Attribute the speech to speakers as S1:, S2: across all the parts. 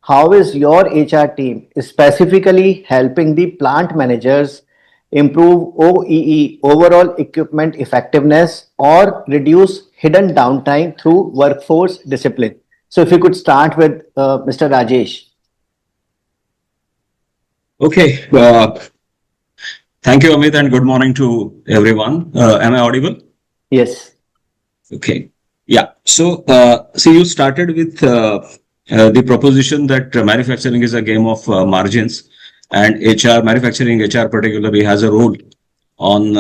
S1: how is your HR team specifically helping the plant managers improve OEE, overall equipment effectiveness, or reduce hidden downtime through workforce discipline? So, if you could start with Mr. Rajesh.
S2: Okay. Thank you, Amit, and good morning to everyone. Am I audible?
S1: Yes.
S2: Okay. Yeah. So, see, you started with the proposition that manufacturing is a game of margins, and manufacturing HR particularly has a role on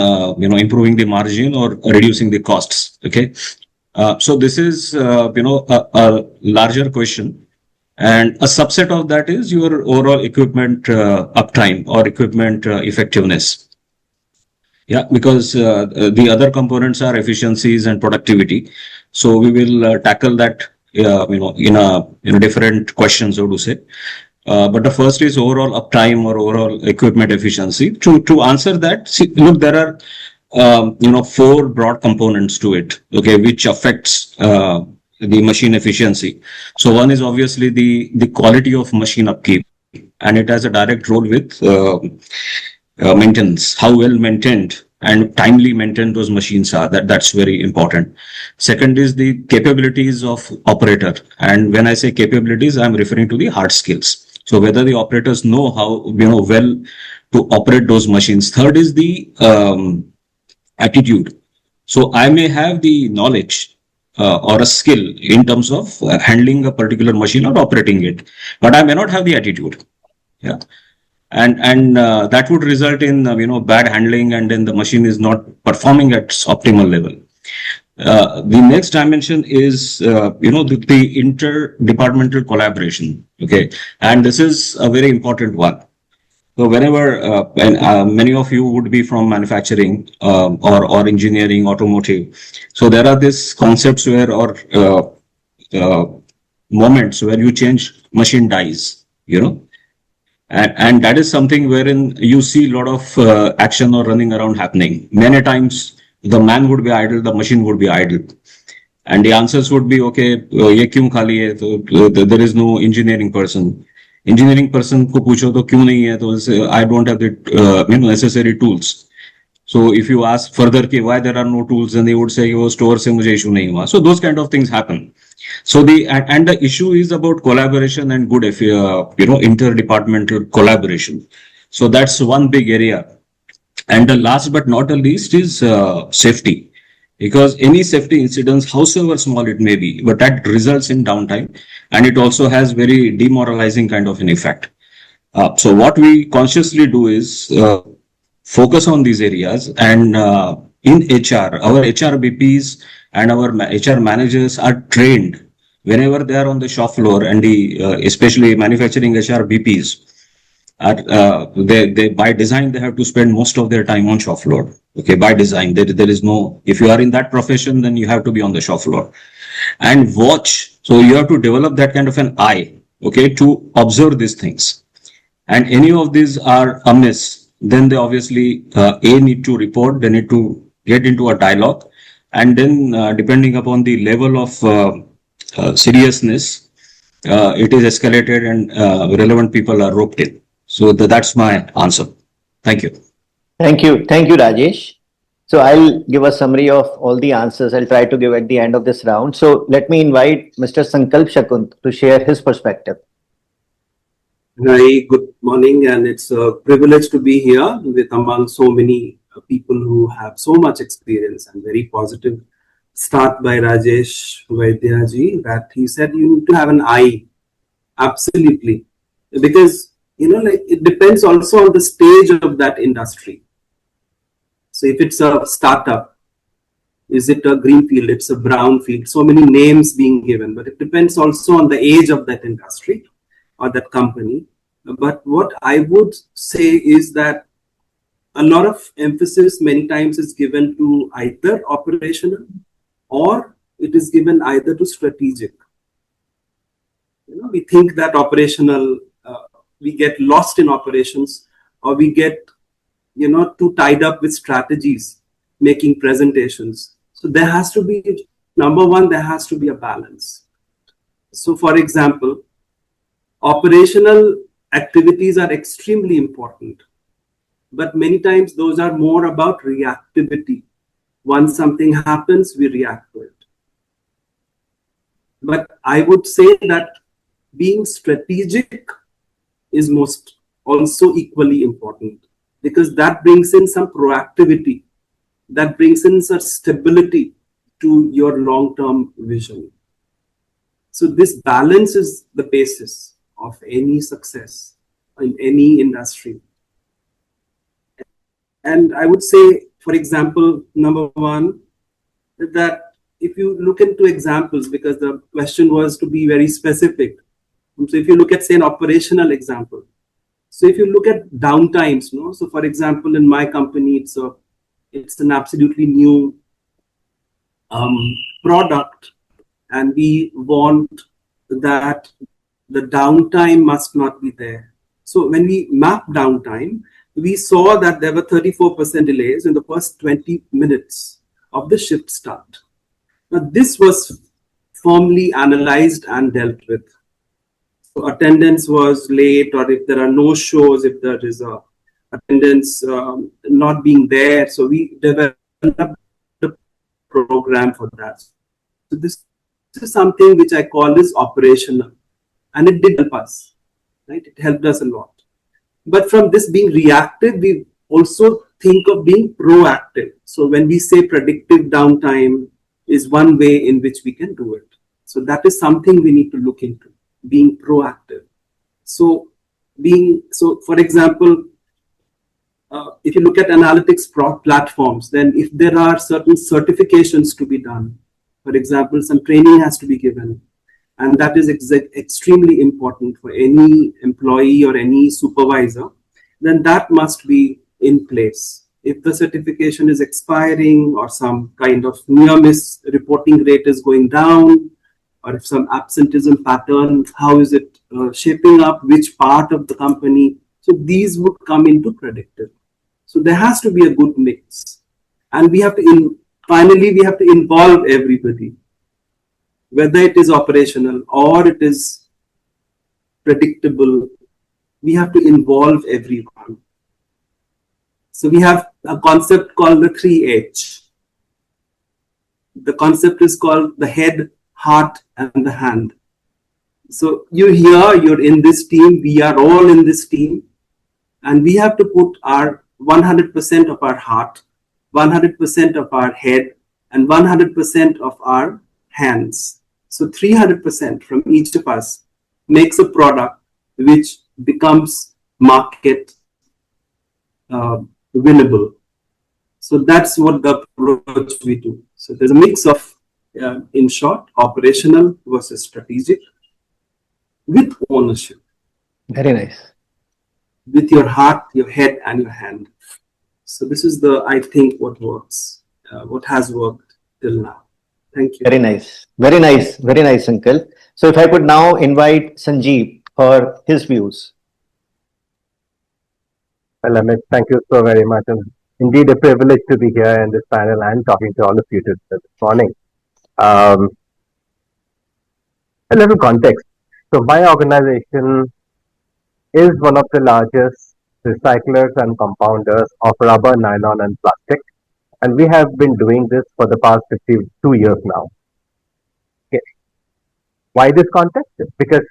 S2: improving the margin or reducing the costs. Okay. So this is a larger question. And a subset of that is your overall equipment uptime or equipment effectiveness. Yeah, because the other components are efficiencies and productivity. So we will tackle that, in a different question, so to say. But the first is overall uptime or overall equipment efficiency. To answer that, see, look, there are four broad components to it. Okay, which affects the machine efficiency. So one is obviously the quality of machine upkeep, and it has a direct role with maintenance, how well maintained and timely maintained those machines are. That's very important. Second is the capabilities of operator, and when I say capabilities, I'm referring to the hard skills. So whether the operators know how well to operate those machines. Third is the attitude. So I may have the knowledge or a skill in terms of handling a particular machine or operating it, but I may not have the attitude. Yeah. And that would result in bad handling, and then the machine is not performing at its optimal level. The next dimension is the inter-departmental collaboration. Okay, and this is a very important one. So whenever many of you would be from manufacturing or engineering, automotive, so there are these concepts where moments where you change machine dies, and that is something wherein you see a lot of action or running around happening. Many times the man would be idle, the machine would be idle, and the answers would be, okay, ye kyun khali hai? So there is no engineering person. Engineering person को पूछो तो क्यों नहीं है, तो I don't have the necessary tools. So if you ask further कि why there are no tools, then they would say वो store से मुझे issue नहीं हुआ. So those kind of things happen. So the issue is about collaboration and good interdepartmental collaboration. So that's one big area. And the last but not the least is safety. Because any safety incidents, howsoever small it may be, but that results in downtime, and it also has very demoralizing kind of an effect. So what we consciously do is focus on these areas, and in HR, our HRBPs and our HR managers are trained whenever they are on the shop floor, and especially manufacturing HRBPs. They by design they have to spend most of their time on shop floor. Okay, by design, there is no, if you are in that profession, then you have to be on the shop floor and watch. So you have to develop that kind of an eye, okay, to observe these things. And any of these are amiss, then they obviously need to report, they need to get into a dialogue, and then depending upon the level of seriousness, it is escalated and relevant people are roped in. So that's my answer. Thank you.
S1: Thank you, Rajesh. So I'll give a summary of all the answers I'll try to give at the end of this round. So let me invite Mr. Sankalp Shakunt to share his perspective.
S3: Hi, good morning, and it's a privilege to be here with among so many people who have so much experience, and very positive start by Rajesh Vaidya ji, that he said you need to have an eye. Absolutely. Because it depends also on the stage of that industry. So if it's a startup, is it a greenfield, it's a brownfield, so many names being given, but it depends also on the age of that industry or that company. But what I would say is that a lot of emphasis many times is given to either operational or it is given either to strategic. We think that operational, we get lost in operations, or we get too tied up with strategies, making presentations. So there has to be, number one, there has to be a balance. So for example, Operational activities are extremely important, but many times those are more about reactivity. Once something happens, we react to it. But I would say that being strategic is most also equally important, because that brings in some proactivity, that brings in some stability to your long-term vision. So this balance is the basis of any success in any industry. And I would say, for example, number one, that if you look into examples, because the question was to be very specific. So if you look at, say, an operational example. So if you look at downtimes, no? So for example, in my company, it's an absolutely new product, and we want that the downtime must not be there. So when we mapped downtime, we saw that there were 34% delays in the first 20 minutes of the shift start. Now this was firmly analyzed and dealt with. So attendance was late, or if there are no shows, if there is a attendance not being there, so we developed a program for that. So this is something which I call is operational, and it did help us, right? It helped us a lot. But from this being reactive, we also think of being proactive. So when we say predictive downtime is one way in which we can do it. So that is something we need to look into, being proactive. So for example, if you look at analytics platforms, then if there are certain certifications to be done, for example, some training has to be given, and that is extremely important for any employee or any supervisor, then that must be in place. If the certification is expiring, or some kind of near miss reporting rate is going down, or if some absenteeism pattern, how is it shaping up, which part of the company? So these would come into predictive. So there has to be a good mix, and we have to finally we have to involve everybody, whether it is operational or it is predictable. We have to involve everyone. So we have a concept called the 3H. The concept is called the head, heart, and the hand. So you're in this team, we are all in this team, and we have to put our 100% of our heart, 100% of our head, and 100% of our hands. So 300% from each of us makes a product which becomes market winnable. So that's what the approach we do. So there's a mix of, in short, operational versus strategic, with ownership.
S1: Very nice.
S3: With your heart, your head, and your hand. So this is I think, what works, what has worked till now. Thank you.
S1: Very nice. Very nice. Very nice, Sankalp. So if I could now invite Sanjeev for his views.
S4: Well, Amit, thank you so very much. And indeed, a privilege to be here in this panel and talking to all of you this morning. A little context. So my organization is one of the largest recyclers and compounders of rubber, nylon, and plastic. And we have been doing this for the past 52 years now. Okay. Why this context? Because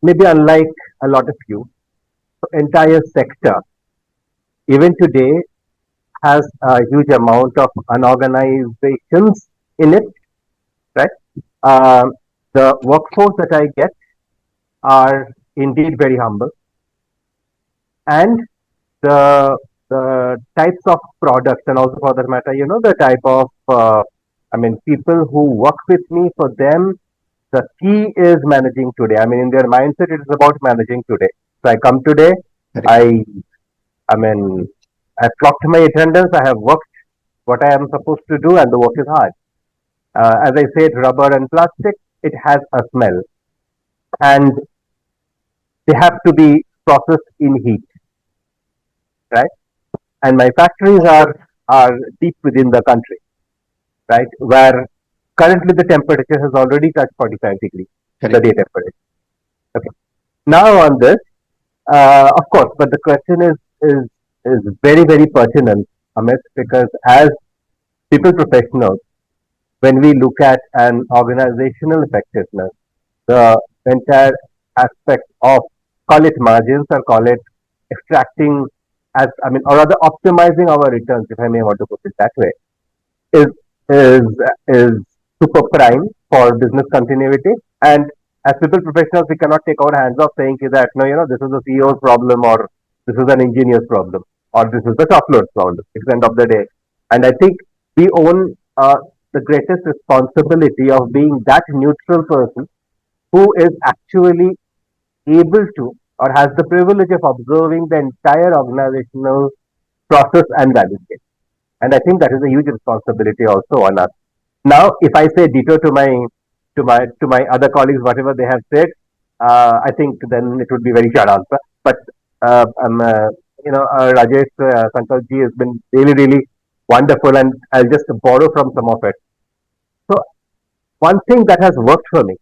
S4: maybe unlike a lot of you, the entire sector, even today, has a huge amount of unorganizations in it, right? The workforce that I get are indeed very humble, and the types of products, and also for that matter, the type of people who work with me, for them, the key is managing today. In their mindset, it is about managing today. So I come today, I clocked my attendance, I have worked what I am supposed to do, and the work is hard. As I said, rubber and plastic, it has a smell, and they have to be processed in heat, right? And my factories are deep within the country, right? Where currently the temperature has already touched 45 degrees, the day temperature. Okay. Now on this, of course, but the question is very very pertinent, Amit, because as people professionals, when we look at an organizational effectiveness, the entire aspect of, call it margins or call it extracting, as I mean, or rather optimizing our returns, if I may want to put it that way, is is is super prime for business continuity. And as people professionals, we cannot take our hands off saying that no, this is the CEO's problem, or this is an engineer's problem, or this is the top load's problem. It's the end of the day, and I think we own the greatest responsibility of being that neutral person who is actually able to or has the privilege of observing the entire organizational process and value chain. And I think that is a huge responsibility also on us. Now, if I say ditto to my other colleagues, whatever they have said, I think then it would be very short answer. But Rajesh Sankalp has been really really wonderful, and I'll just borrow from some of it. So one thing that has worked for me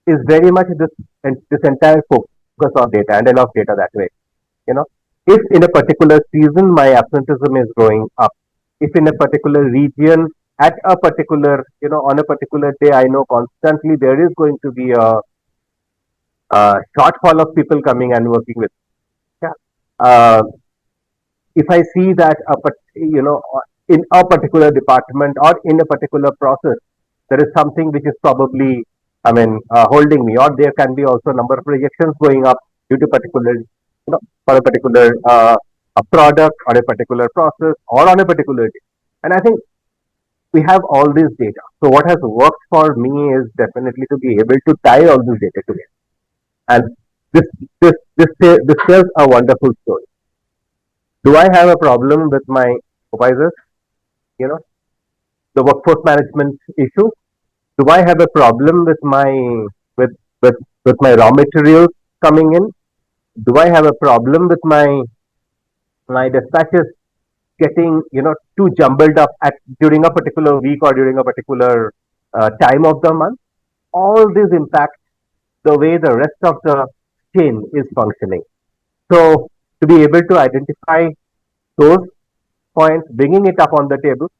S4: is very much this entire focus on data, and I love data that way. You know, if in a particular season my absenteeism is going up, if in a particular region at a particular, on a particular day, I know constantly there is going to be a shortfall of people coming and working with. Yeah. If I see that in a particular department or in a particular process, there is something which is probably, holding me, or there can be also a number of rejections going up due to particular, for a particular a product or a particular process or on a particular day. And I think we have all this data. So what has worked for me is definitely to be able to tie all this data together. And this this tells a wonderful story. Do I have a problem with my supervisors? You know, the workforce management issue. Do I have a problem with with with with my raw materials coming in? Do I have a problem with my dispatches getting too jumbled up during a particular week or during a particular time of the month? All these impact the way the rest of the chain is functioning. So to be able to identify those points, bringing it up on the table,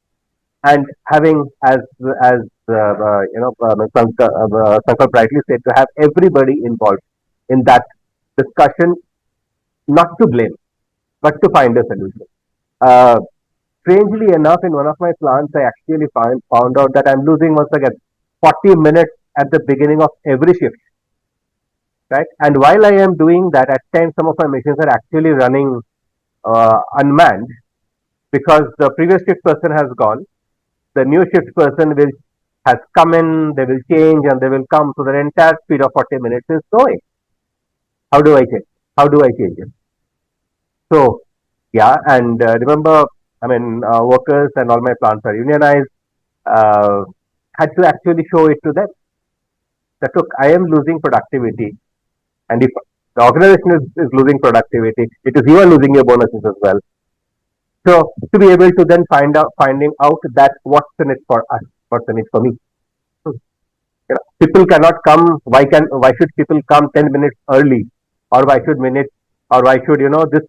S4: and having, as Sankalp rightly said, to have everybody involved in that discussion, not to blame, but to find a solution. Uh, Strangely enough, in one of my plants, I actually found out that I'm losing once again 40 minutes at the beginning of every shift, right? And while I am doing that, at times some of my machines are actually running unmanned because the previous shift person has gone. The new shift person will has come in, they will change and they will come. So the entire speed of 40 minutes is going. How do I change? How do I change it? So yeah, and remember, workers and all my plants are unionized. Uh, had to actually show it to them that look, I am losing productivity, and if the organization is losing productivity, it is you are losing your bonuses as well. So to be able to then finding out that what's in it for us, what's in it for me. People cannot come. Why should people come 10 minutes early, or why should this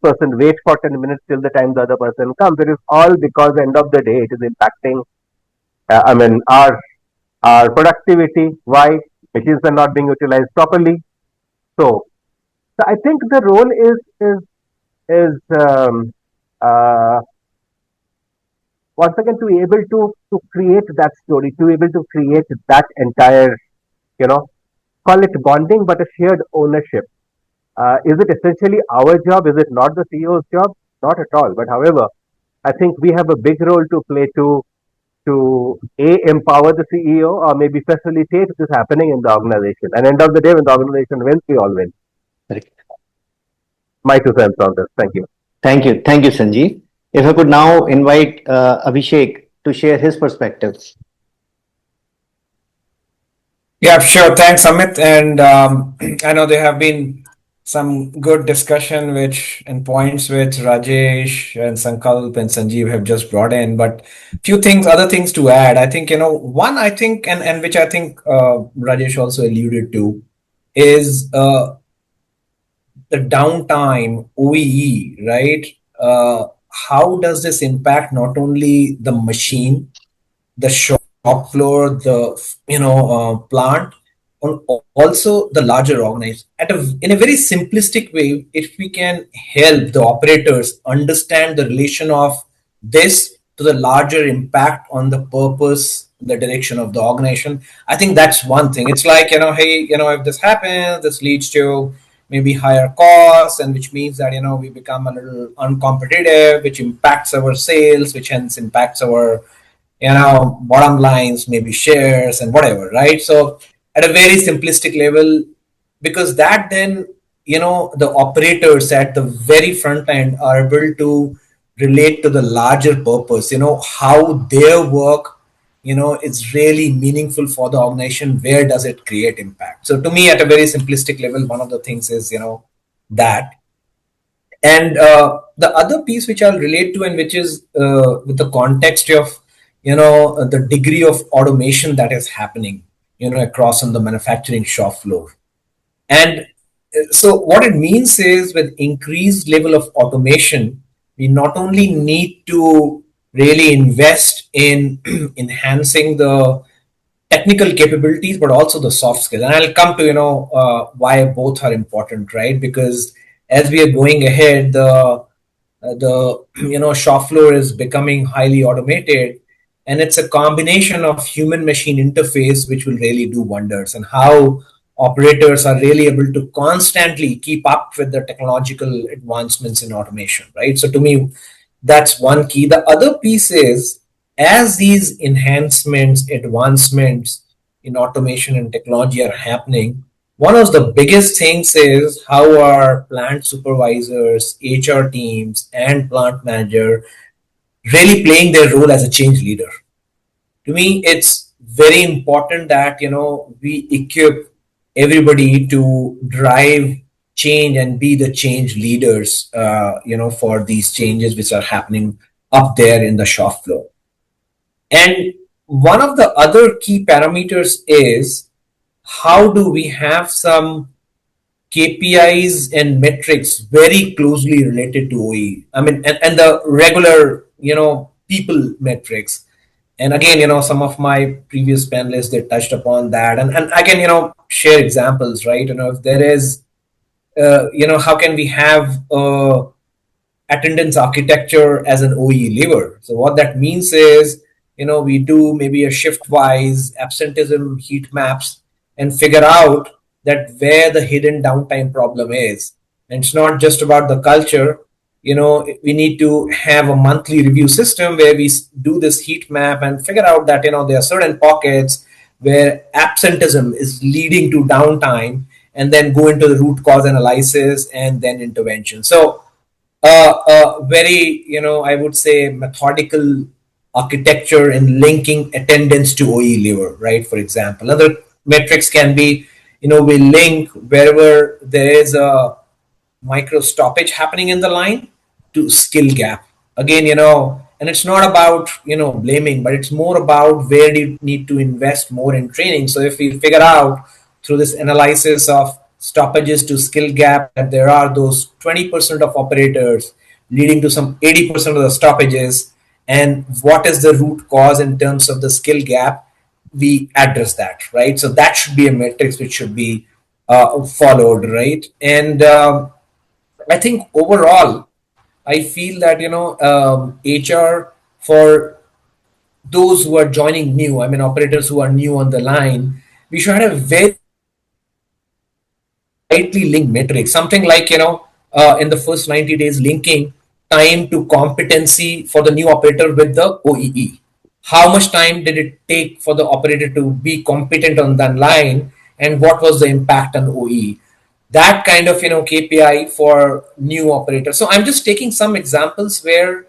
S4: person wait for 10 minutes till the time the other person comes? It is all because end of the day it is impacting. Our productivity. Why? Machines are not being utilized properly. So I think the role is uh, once again to be able to create that story, to be able to create that entire, call it bonding, but a shared ownership. Is it essentially our job? Is it not the CEO's job? Not at all. But however, I think we have a big role to play to empower the CEO or maybe facilitate this happening in the organization. And end of the day, when the organization wins, we all win.
S1: Correct.
S4: My 2 cents on this. Thank you.
S1: Thank you, Sanjeev. If I could now invite Abhishek to share his perspectives.
S5: Yeah, sure. Thanks, Amit. And I know there have been some good discussion and points which Rajesh and Sankalp and Sanjeev have just brought in, but few other things to add. I think, one, I think, and which I think Rajesh also alluded to, is the downtime, OEE, right? How does this impact not only the machine, the shop floor, the plant, and also the larger organization? In a very simplistic way, if we can help the operators understand the relation of this to the larger impact on the purpose, the direction of the organization, I think that's one thing. It's like, hey, if this happens, this leads to maybe higher costs, and which means that we become a little uncompetitive, which impacts our sales, which hence impacts our bottom lines, maybe shares and whatever, right? So at a very simplistic level, because that then, the operators at the very front end are able to relate to the larger purpose, how their work, is really meaningful for the organization. Where does it create impact? So to me, at a very simplistic level, one of the things is, that. And the other piece which I'll relate to, and which is with the context of the degree of automation that is happening across on the manufacturing shop floor. And so what it means is, with increased level of automation, we not only need to really invest in enhancing the technical capabilities, but also the soft skills. And I'll come to why both are important, right? Because as we are going ahead, the shop floor is becoming highly automated, and it's a combination of human machine interface which will really do wonders, and how operators are really able to constantly keep up with the technological advancements in automation, right? So to me, that's one key. The other piece is, as these enhancements, advancements in automation and technology are happening, one of the biggest things is how our plant supervisors, HR teams, and plant manager really playing their role as a change leader. To me, it's very important that we equip everybody to drive change and be the change leaders, for these changes which are happening up there in the shop floor. And one of the other key parameters is, how do we have some KPIs and metrics very closely related to OE? I mean, and the regular, people metrics. And again, some of my previous panelists, they touched upon that. And I can, share examples, right? If there is, how can we have attendance architecture as an OE lever? So what that means is, we do maybe a shift wise absenteeism heat maps and figure out that where the hidden downtime problem is. And it's not just about the culture. We need to have a monthly review system where we do this heat map and figure out that there are certain pockets where absenteeism is leading to downtime, and then go into the root cause analysis and then intervention. So very, I would say, methodical architecture in linking attendance to OE lever, right? For example, other metrics can be, we link wherever there is a micro stoppage happening in the line to skill gap. Again, and it's not about, blaming, but it's more about where do you need to invest more in training. So if we figure out through this analysis of stoppages to skill gap that there are those 20% of operators leading to some 80% of the stoppages, and what is the root cause in terms of the skill gap, we address that, right? So that should be a matrix which should be followed, right? And I think overall, I feel that HR, for those who are joining new, I mean operators who are new on the line, we should have a very tightly linked metric, something like in the first 90 days, linking time to competency for the new operator with the OEE. How much time did it take for the operator to be competent on that line, and what was the impact on OE? That kind of KPI for new operators. So I'm just taking some examples where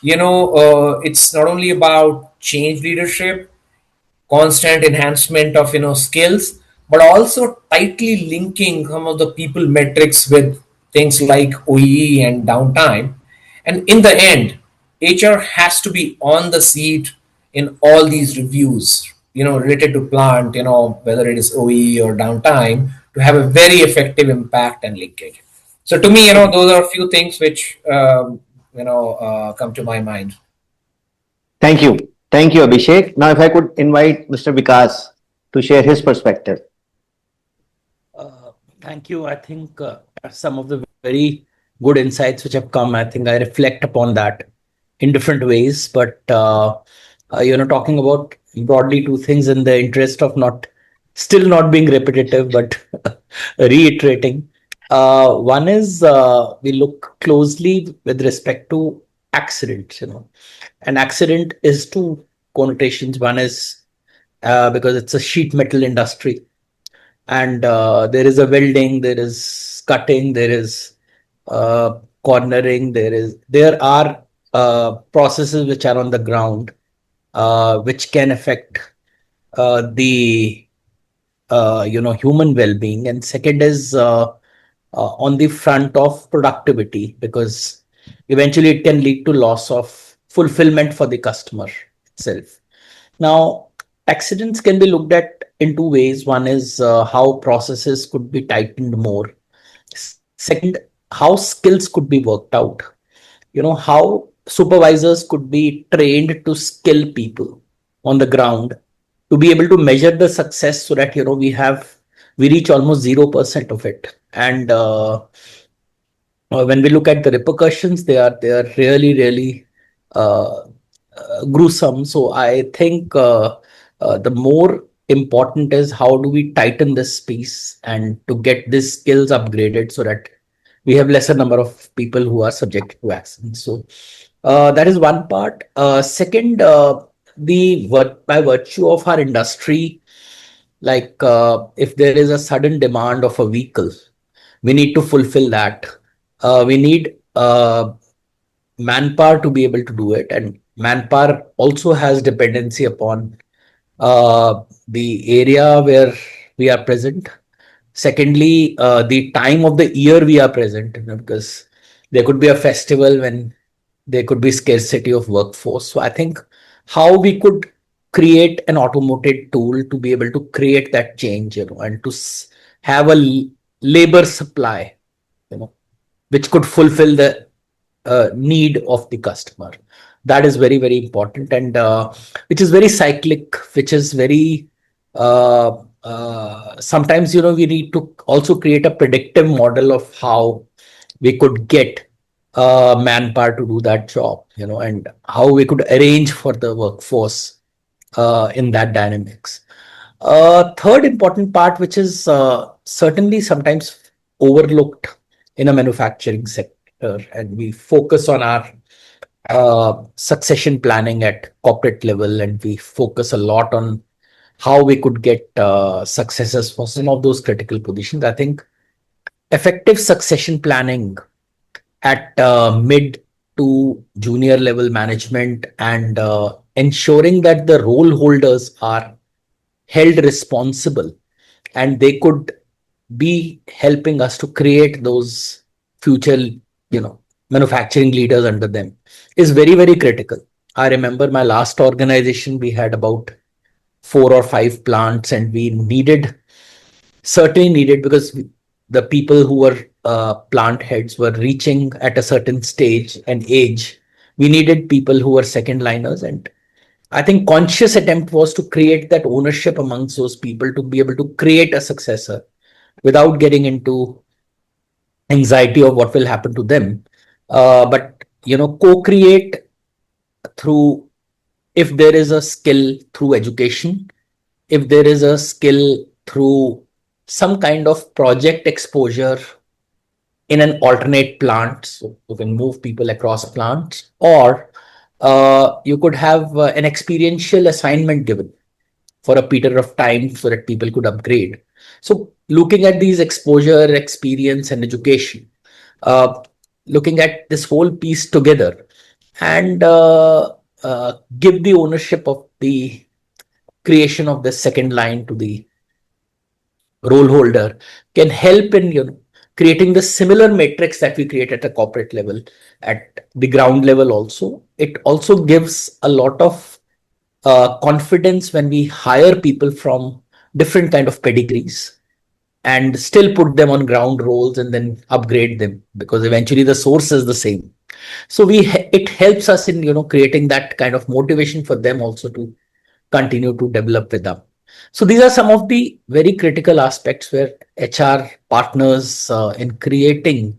S5: it's not only about change leadership, constant enhancement of skills, but also tightly linking some of the people metrics with things like OEE and downtime. And in the end, HR has to be on the seat in all these reviews, related to plant, whether it is OEE or downtime, to have a very effective impact and linkage. So to me, those are a few things which come to my mind.
S1: Thank you. Thank you, Abhishek. Now, if I could invite Mr. Vikas to share his perspective.
S6: Thank you. I think some of the very good insights which have come, I think I reflect upon that in different ways. But talking about broadly two things in the interest of still not being repetitive, but reiterating. One is we look closely with respect to accidents. An accident is two connotations. One is because it's a sheet metal industry, and there is a welding, there is cutting, there is cornering, there are processes which are on the ground which can affect the human well-being. And second is on the front of productivity, because eventually it can lead to loss of fulfillment for the customer itself. Now, accidents can be looked at in two ways. One is how processes could be tightened more. Second, how skills could be worked out. How supervisors could be trained to skill people on the ground to be able to measure the success, so that we reach almost 0% of it. And when we look at the repercussions, they are really uh, gruesome. So I think the more important is how do we tighten this piece and to get these skills upgraded, so that we have lesser number of people who are subjected to accidents. So that is one part. Second, by virtue of our industry, like if there is a sudden demand of a vehicle, we need to fulfill that. We need manpower to be able to do it, and manpower also has dependency upon the area where we are present. Secondly, the time of the year we are present, because there could be a festival when there could be scarcity of workforce. So I think how we could create an automated tool to be able to create that change, and to have a labor supply, which could fulfill the need of the customer. That is very, very important, and which is very cyclic, which is very sometimes, we need to also create a predictive model of how we could get manpower to do that job, and how we could arrange for the workforce in that dynamics. Third important part, which is certainly sometimes overlooked in a manufacturing sector, and we focus on our succession planning at corporate level, and we focus a lot on how we could get successes for some of those critical positions. I think effective succession planning at mid to junior level management, and ensuring that the role holders are held responsible and they could be helping us to create those future, manufacturing leaders under them, is very, very critical. I remember my last organization, we had about 4 or 5 plants, and we certainly needed, because the people who were plant heads were reaching at a certain stage and age. We needed people who were second liners, and I think conscious attempt was to create that ownership amongst those people to be able to create a successor without getting into anxiety of what will happen to them. But co-create through, if there is a skill, through education, if there is a skill through some kind of project exposure in an alternate plant, so you can move people across plants, or you could have an experiential assignment given for a period of time so that people could upgrade. So looking at these exposure, experience, and education, looking at this whole piece together, and give the ownership of the creation of the second line to the role holder, can help in creating the similar matrix that we create at a corporate level, at the ground level also. It also gives a lot of confidence when we hire people from different kind of pedigrees, and still put them on ground roles and then upgrade them, because eventually the source is the same. So it helps us in creating that kind of motivation for them also to continue to develop with them. So these are some of the very critical aspects where HR partners in creating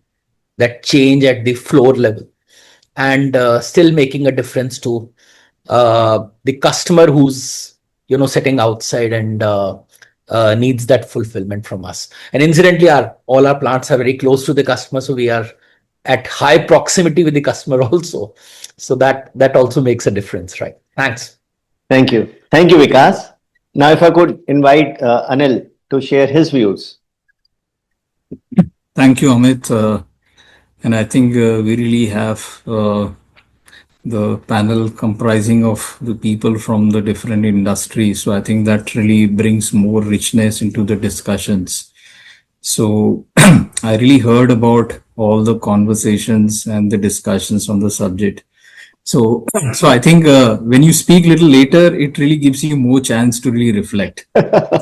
S6: that change at the floor level and still making a difference to the customer who's sitting outside and needs that fulfillment from us. And incidentally, all our plants are very close to the customer, so we are at high proximity with the customer also. So that also makes a difference, right? Thanks.
S1: Thank you. Thank you, Vikas. Now, if I could invite Anil to share his views.
S7: Thank you, Amit. And I think we really have the panel comprising of the people from the different industries. So I think that really brings more richness into the discussions. So I really heard about all the conversations and the discussions on the subject. So I think when you speak a little later, it really gives you more chance to really reflect.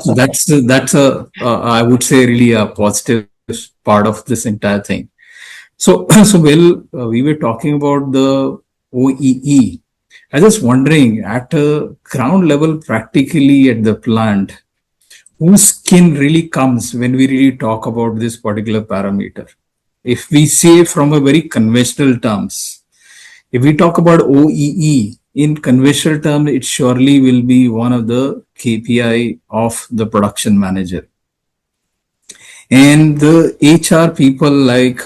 S7: So that's I would say really a positive part of this entire thing. So we were talking about the OEE. I was just wondering, at a ground level, practically at the plant, whose skin really comes when we really talk about this particular parameter? If we say from a very conventional terms, if we talk about OEE in conventional terms, it surely will be one of the KPI of the production manager. And the HR people, like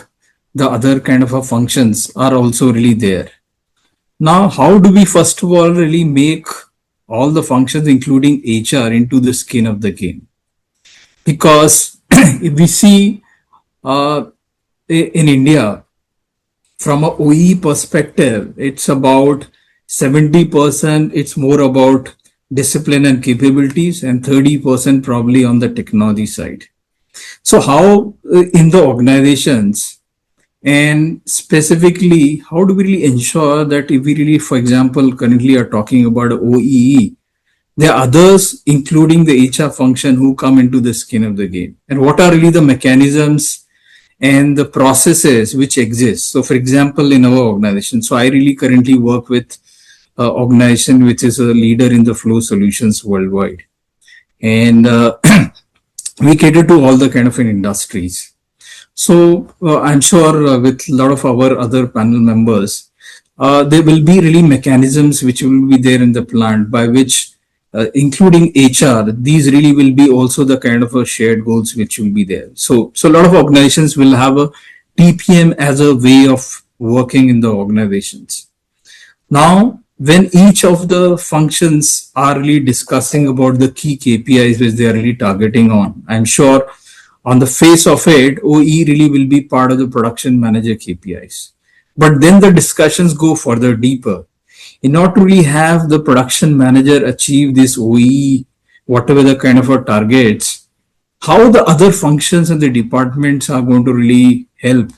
S7: the other kind of functions, are also really there. Now, how do we first of all really make all the functions, including HR, into the skin of the game? Because if we see in India, from a OE perspective, it's about 70%, it's more about discipline and capabilities, and 30% probably on the technology side. So how in the organizations, and specifically, how do we really ensure that if we really, for example, currently are talking about OEE, there are others, including the HR function, who come into the skin of the game? And what are really the mechanisms and the processes which exist? So, for example, in our organization, so I really currently work with an organization which is a leader in the flow solutions worldwide. And we cater to all the kind of industries. So I'm sure with a lot of our other panel members, there will be really mechanisms which will be there in the plant by which, including HR, these really will be also the kind of shared goals which will be there. So a lot of organizations will have a TPM as a way of working in the organizations. Now, when each of the functions are really discussing about the key KPIs which they are really targeting on, I'm sure on the face of it, OE really will be part of the production manager KPIs. But then the discussions go further deeper. In order to really have the production manager achieve this OE, whatever the kind of targets, how the other functions and the departments are going to really help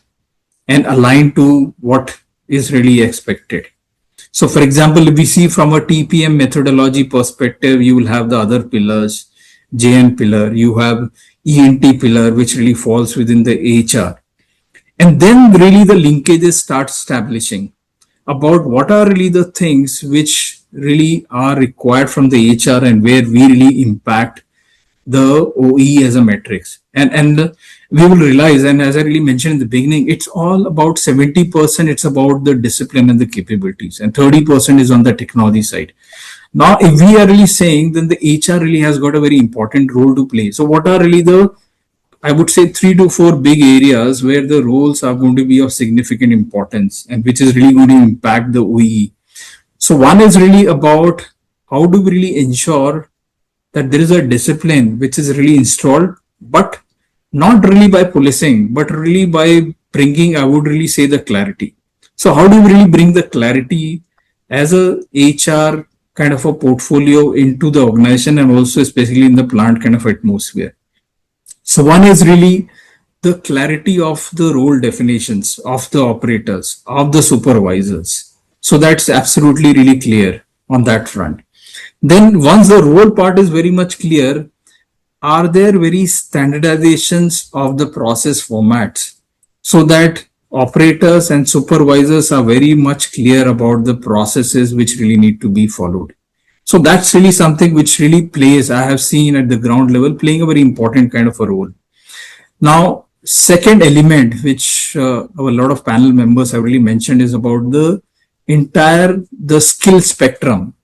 S7: and align to what is really expected. So, for example, if we see from a TPM methodology perspective, you will have the other pillars, JN pillar, you have ENT pillar, which really falls within the HR. And then really the linkages start establishing about what are really the things which really are required from the HR and where we really impact the OE as a metrics. And we will realize, and as I really mentioned in the beginning, it's all about 70%, it's about the discipline and the capabilities, and 30% is on the technology side. Now, if we are really saying, then the HR really has got a very important role to play. So what are really the, I would say, 3 to 4 big areas where the roles are going to be of significant importance and which is really going to impact the OE. So one is really about how do we really ensure that there is a discipline which is really installed, but not really by policing, but really by bringing, I would really say, the clarity. So how do we really bring the clarity as a HR kind of a portfolio into the organization and also especially in the plant kind of atmosphere? So one is really the clarity of the role definitions of the operators, of the supervisors. So that's absolutely really clear on that front. Then once the role part is very much clear, are there very standardizations of the process formats so that operators and supervisors are very much clear about the processes which really need to be followed? So that's really something which really plays, I have seen at the ground level, playing a very important kind of a role. Now, second element, which a lot of panel members have really mentioned, is about the skill spectrum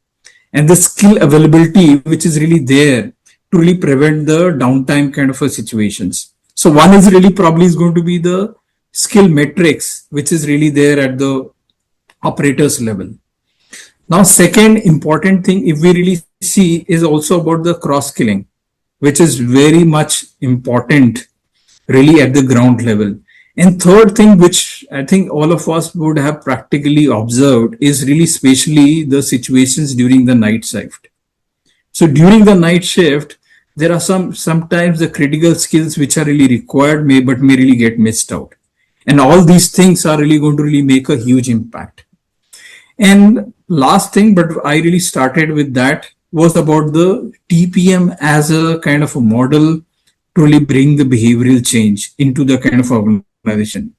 S7: and the skill availability, which is really there to really prevent the downtime kind of a situations. So one is really probably is going to be the skill matrix, which is really there at the operators level. Now, second important thing, if we really see, is also about the cross-skilling, which is very much important really at the ground level. And third thing, which I think all of us would have practically observed, is really especially the situations during the night shift. So during the night shift, there are sometimes the critical skills which are really required may really get missed out. And all these things are really going to really make a huge impact. And last thing, but I really started with that, was about the TPM as a kind of a model to really bring the behavioral change into the kind of organization.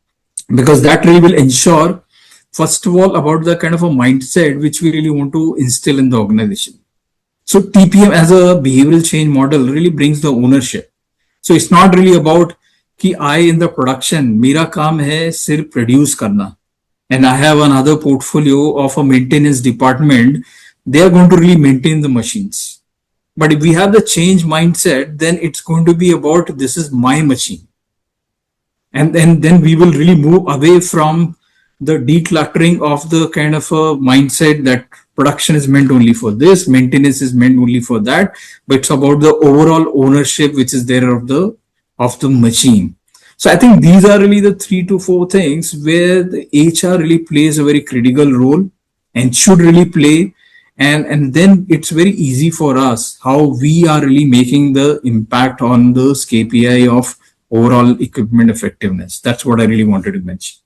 S7: Because that really will ensure, first of all, about the kind of a mindset which we really want to instill in the organization. So TPM as a behavioral change model really brings the ownership. So it's not really about कि I in the production, मेरा काम है सिर्फ produce करना, and I have another portfolio of a maintenance department, they are going to really maintain the machines. But if we have the change mindset, then it's going to be about this is my machine. And then we will really move away from the decluttering of the kind of a mindset that production is meant only for this, maintenance is meant only for that, but it's about the overall ownership which is there of the machine. So I think these are really the 3 to 4 things where the HR really plays a very critical role and should really play. And then it's very easy for us how we are really making the impact on the KPI of overall equipment effectiveness. That's what I really wanted to mention.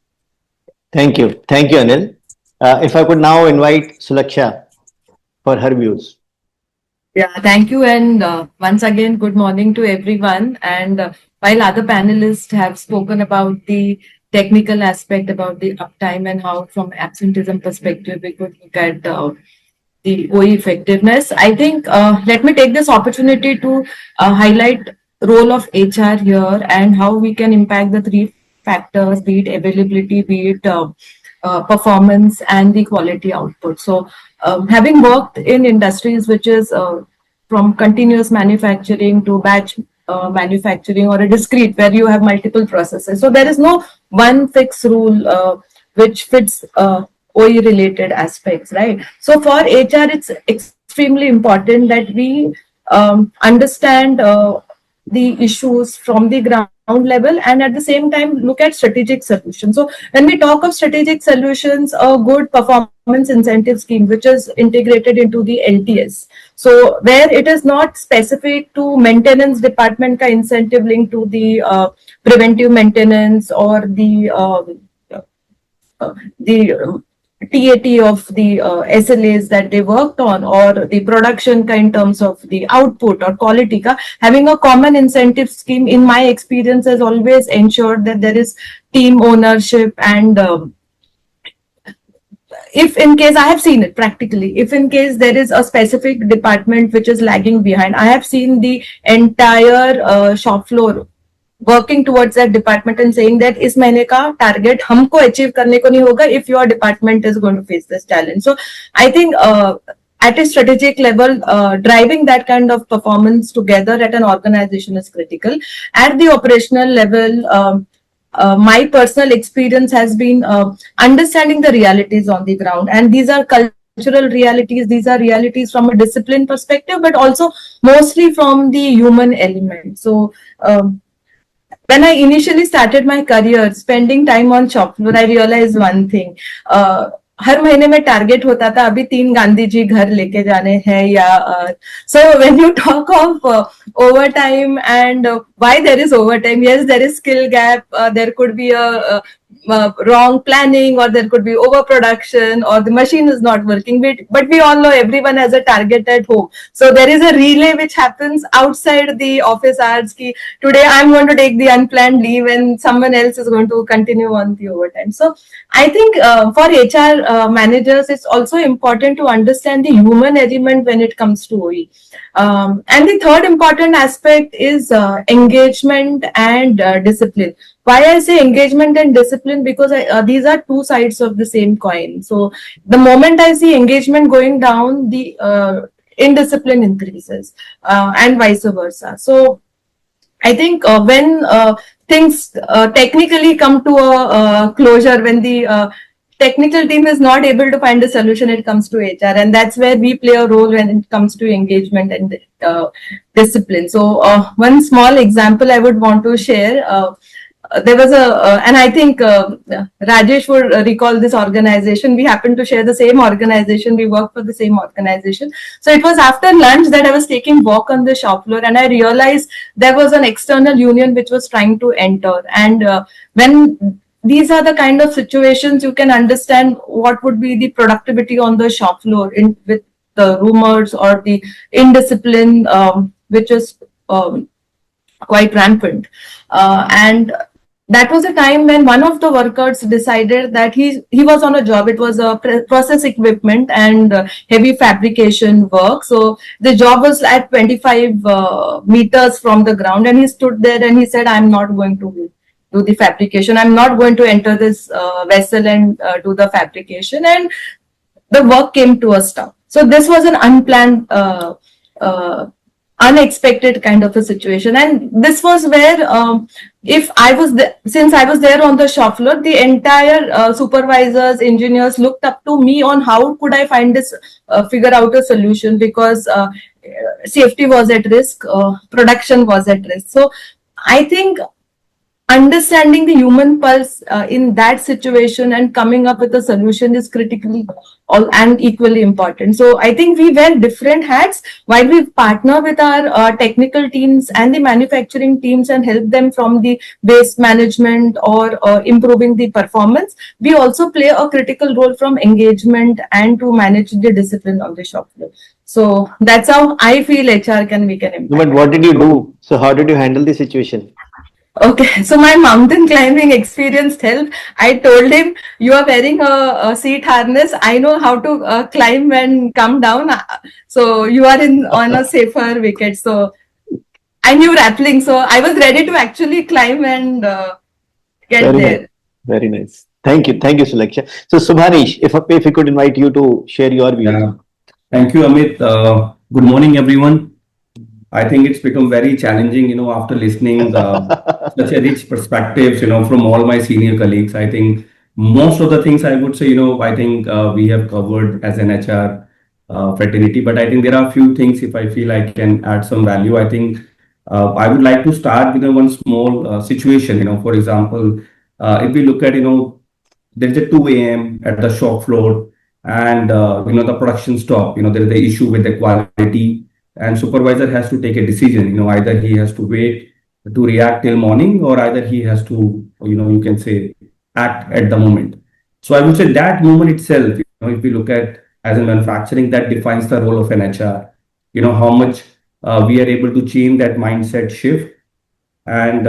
S1: Thank you. Thank you, Anil. If I could now invite Sulakshya for her views.
S8: Yeah, thank you. And once again, good morning to everyone. And while other panelists have spoken about the technical aspect, about the uptime and how from absenteeism perspective, we could look at the OE effectiveness, I think let me take this opportunity to highlight role of HR here and how we can impact the 3 factors, be it availability, be it performance and the quality output. So having worked in industries which is from continuous manufacturing to batch manufacturing or a discrete where you have multiple processes. So there is no one fixed rule which fits OE related aspects, right? So for HR, it's extremely important that we understand the issues from the ground level and at the same time look at strategic solutions. So when we talk of strategic solutions, a good performance incentive scheme which is integrated into the LTS, so where it is not specific to maintenance department ka incentive linked to the preventive maintenance or the TAT of the SLAs that they worked on or the production in terms of the output or quality ka, having a common incentive scheme in my experience has always ensured that there is team ownership. And if in case I have seen it practically, if in case there is a specific department which is lagging behind, I have seen the entire shop floor working towards that department and saying that इस महीने का target हमको achieve करने को नहीं होगा if your department is going to face this challenge. So I think at a strategic level, driving that kind of performance together at an organization is critical. At the operational level, my personal experience has been understanding the realities on the ground, and these are cultural realities, these are realities from a discipline perspective, but also mostly from the human element. So when I initially started my career, spending time on shop floor, I realized one thing. हर महीने में target होता था अभी 3 गांधी जी घर लेके जाने हैं या so when you talk of overtime and why there is overtime, yes, there is skill gap, there could be a wrong planning, or there could be overproduction, or the machine is not working, but we all know everyone has a target at home, so there is a relay which happens outside the office hours ki today I'm going to take the unplanned leave and someone else is going to continue on the overtime. So I think for HR managers, it's also important to understand the human element when it comes to OE. And the third important aspect is engagement and discipline. Why I say engagement and discipline? Because these are two sides of the same coin. So the moment I see engagement going down, the indiscipline increases, and vice versa. So I think when things technically come to a closure, when the technical team is not able to find a solution, it comes to HR, and that's where we play a role when it comes to engagement and discipline. So one small example I would want to share. There was and I think Rajesh would recall this organization. We happen to share the same organization. We work for the same organization. So it was after lunch that I was taking walk on the shop floor, and I realized there was an external union which was trying to enter. And when these are the kind of situations, you can understand what would be the productivity on the shop floor with the rumors or the indiscipline, which is quite rampant. And that was a time when one of the workers decided that he was on a job. It was a process equipment and heavy fabrication work. So the job was at 25 meters from the ground, and he stood there and he said, I'm not going to do the fabrication. I'm not going to enter this vessel and do the fabrication. And the work came to a stop. So this was an unplanned unexpected kind of a situation, and this was where if I was since I was there on the shop floor, the entire supervisors, engineers looked up to me on how could I find this figure out a solution, because safety was at risk, production was at risk. So I think understanding the human pulse in that situation and coming up with a solution is critically and equally important. So I think we wear different hats while we partner with our technical teams and the manufacturing teams and help them from the waste management or improving the performance. We also play a critical role from engagement and to manage the discipline on the shop floor. So that's how I feel HR can make an impact.
S1: But what did you do? So how did you handle the situation?
S8: Okay, so my mountain climbing experience helped. I told him, you are wearing a seat harness. I know how to climb and come down. So you are on a safer wicket. So I knew rappelling. So I was ready to actually climb and get
S1: Very
S8: there.
S1: nice. Very nice. Thank you, Sulakshya. So Subhanish, if we could invite you to share your views.
S9: Yeah. Thank you, Amit. Good morning, everyone. I think it's become very challenging, after listening such a rich perspectives, from all my senior colleagues. I think most of the things I would say, I think we have covered as an HR fraternity. But I think there are a few things, if I feel I can add some value. I think I would like to start with one small situation. For example, if we look at, there's a 2 a.m. at the shop floor, and the production stop. There is the issue with the quality. And supervisor has to take a decision, either he has to wait to react till morning, or either he has to, you can say, act at the moment. So I would say that moment itself, if we look at as in manufacturing, that defines the role of an HR, how much we are able to change that mindset shift. And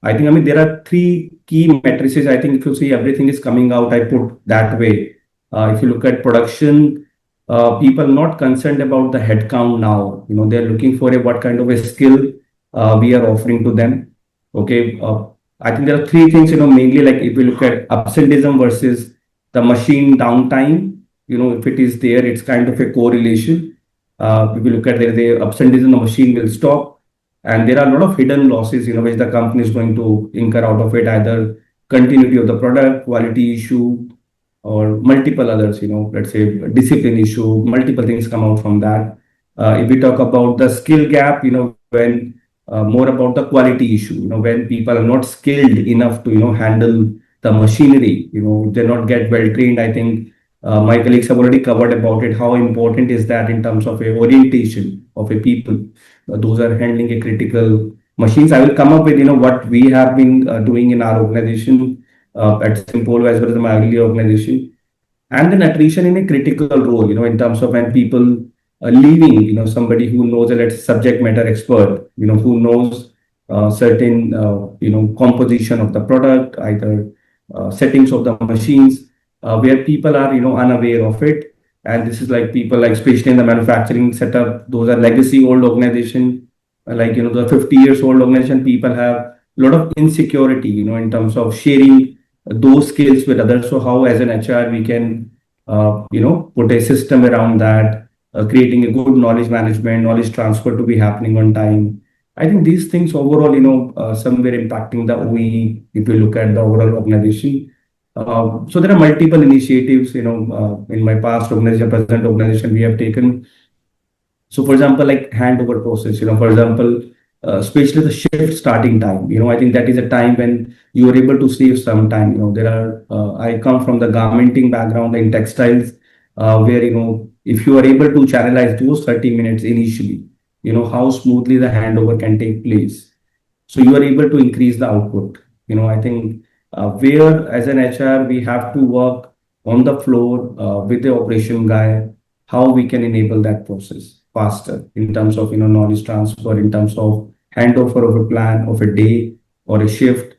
S9: I think, there are 3 key matrices. I think if you see everything is coming out, I put that way. If you look at production, people not concerned about the headcount now. They're looking for what kind of a skill we are offering to them. Okay, I think there are 3 things. Mainly like if we look at absenteeism versus the machine downtime. If it is there, it's kind of a correlation. If we look at the absenteeism, the machine will stop, and there are a lot of hidden losses. Which the company is going to incur out of it, either continuity of the product, quality issue, or multiple others, let's say discipline issue, multiple things come out from that. If we talk about the skill gap, when more about the quality issue, when people are not skilled enough to, handle the machinery, they not get well trained. I think My colleagues have already covered about it. How important is that in terms of a orientation of a people? Those are handling a critical machines. I will come up with what we have been doing in our organization at Simpolo as well as my earlier organization, and then attrition in a critical role. In terms of when people are leaving. Somebody who knows a subject matter expert. Who knows certain composition of the product, either settings of the machines, where people are unaware of it. And this is like people like, especially in the manufacturing setup, those are legacy old organization, like the 50 years old organization. People have a lot of insecurity in terms of sharing those skills with others. So how as an HR we can put a system around that, creating a good knowledge management, knowledge transfer to be happening on time. I think these things overall, somewhere impacting the OEE if you look at the overall organization. So there are multiple initiatives, in my past organization, present organization, we have taken. So for example, like handover process, for example, especially the shift starting time, I think that is a time when you are able to save some time. I come from the garmenting background in textiles, where, if you are able to channelize those 30 minutes initially, how smoothly the handover can take place. So you are able to increase the output. I think where as an HR, we have to work on the floor with the operation guy, how we can enable that process faster in terms of, knowledge transfer, in terms of handover of a plan of a day or a shift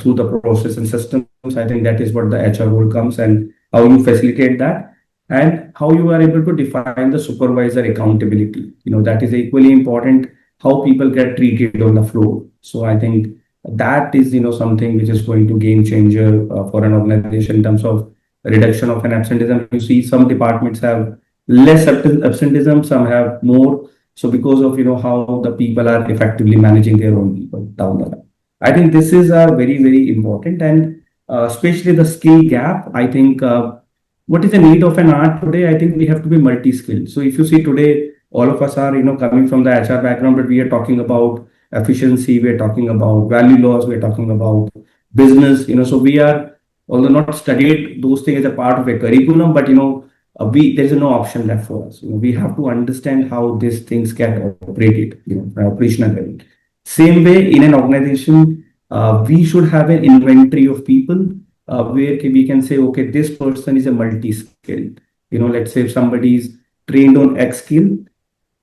S9: through the process and systems. I think that is what the HR role comes, and how you facilitate that, and how you are able to define the supervisor accountability. That is equally important, how people get treated on the floor. So I think that is, something which is going to game changer for an organization in terms of reduction of an absenteeism. You see some departments have less absenteeism, some have more. So because of, how the people are effectively managing their own people down the line. I think this is very, very important, and especially the skill gap. I think what is the need of an art today? I think we have to be multi-skilled. So if you see today, all of us are, coming from the HR background, but we are talking about efficiency, we're talking about value laws, we're talking about business. So we are, although not studied those things as a part of a curriculum, but there's no option left for us. We have to understand how these things get operated, operational level. Same way in an organization, we should have an inventory of people where we can say, okay, this person is a multi-skilled. Let's say if somebody is trained on X skill,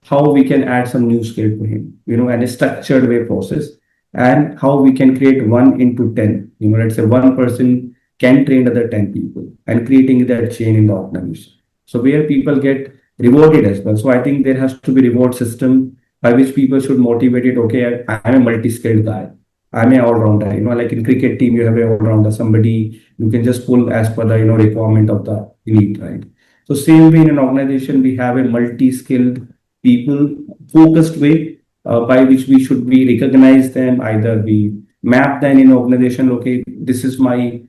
S9: how we can add some new skill to him, and a structured way process, and how we can create 1 into 10. Let's say one person can train other 10 people, and creating that chain in the organization. So where people get rewarded as well. So I think there has to be reward system by which people should motivate it. Okay, I'm a multi-skilled guy. I'm an all-rounder. Like in cricket team, you have an all-rounder, somebody you can just pull as per the requirement of the need, right? So same way in an organization, we have a multi-skilled people focused way by which we should be recognize them. Either we map them in organization. Okay, this is my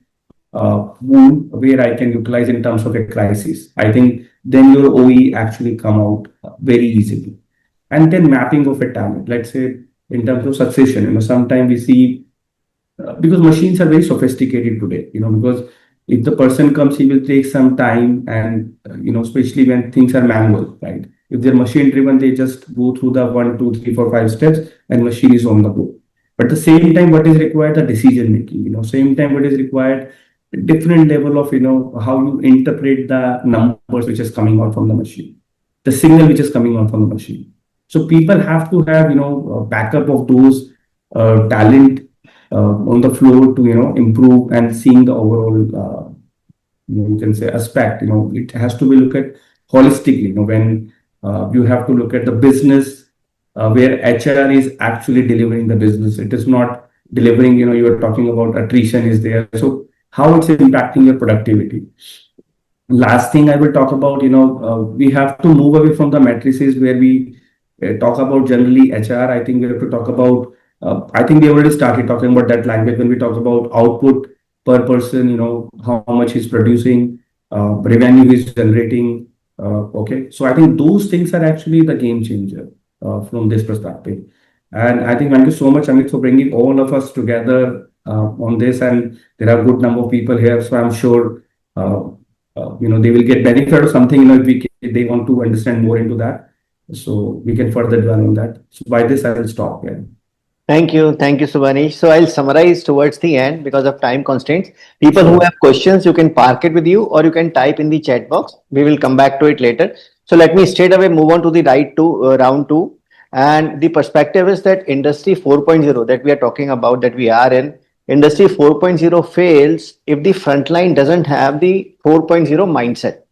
S9: wound where I can utilize in terms of a crisis. I think then your OE actually come out very easily. And then mapping of a talent. Let's say in terms of succession, sometimes we see because machines are very sophisticated today. Because if the person comes, he will take some time, and especially when things are manual, right? If they're machine driven, they just go through the 1, 2, 3, 4, 5 steps, and machine is on the go. But at the same time, what is required? The decision making. Same time, what is required? Different level of how you interpret the numbers which is coming out from the machine, the signal which is coming out from the machine. So people have to have a backup of those talent on the floor to improve and seeing the overall you can say aspect. It has to be looked at holistically. When you have to look at the business where HR is actually delivering the business. It is not delivering. You are talking about attrition is there. So how it's impacting your productivity. Last thing I will talk about, we have to move away from the matrices where we talk about generally HR. I think we have to talk about, I think we already started talking about that language when we talk about output per person, how much he's producing, revenue he's generating. Okay. So I think those things are actually the game changer from this perspective. And I think thank you so much, Amit, for bringing all of us together on this, and there are a good number of people here, so I'm sure they will get benefit or something, if they want to understand more into that. So we can further dwell on that. So by this, I will stop here.
S1: Thank you. Thank you, Subhanish. So I'll summarize towards the end because of time constraints. People who
S9: Sure.
S1: have questions, you can park it with you or you can type in the chat box. We will come back to it later. So let me straight away move on to the round two. And the perspective is that industry 4.0 that we are talking about, that we are in, industry 4.0 fails if the frontline doesn't have the 4.0 mindset.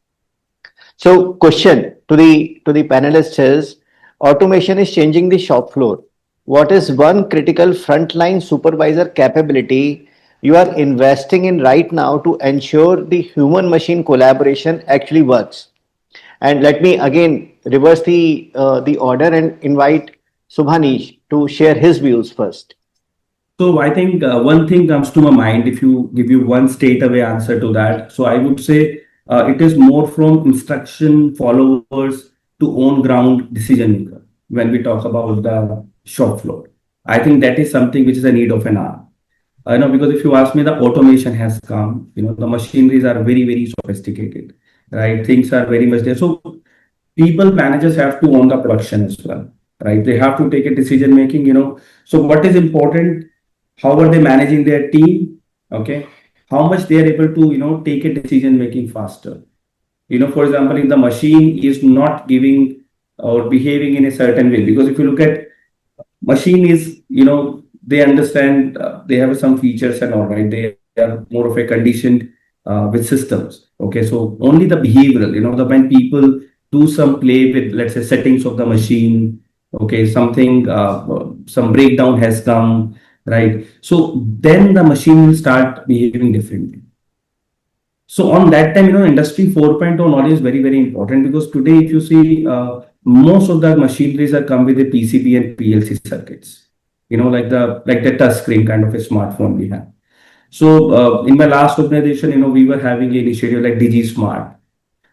S1: So question to the panelists is, automation is changing the shop floor. What is one critical frontline supervisor capability you are investing in right now to ensure the human machine collaboration actually works? And let me again reverse the order and invite Subhanish to share his views first.
S9: So I think one thing comes to my mind if you give you one straight away answer to that. So I would say it is more from instruction followers to on ground decision maker when we talk about the shop floor. I think that is something which is a need of an hour. I know, because if you ask me, the automation has come. The machineries are very, very sophisticated, right? Things are very much there. So people, managers have to own the production as well, right? They have to take a decision making. So what is important? How are they managing their team? Okay, how much they are able to take a decision making faster. For example, if the machine is not giving or behaving in a certain way, because if you look at machine is, they understand, they have some features and all, right? They are more of a conditioned with systems. Okay, so only the behavioral, when people do some play with, let's say, settings of the machine, okay, something, some breakdown has come, right? So then the machine will start behaving differently. So on that time, industry 4.0 knowledge is very, very important, because today, if you see, most of the machineries are come with the PCB and PLC circuits, like the touch screen kind of a smartphone we have. So in my last organization, we were having an initiative like DigiSmart.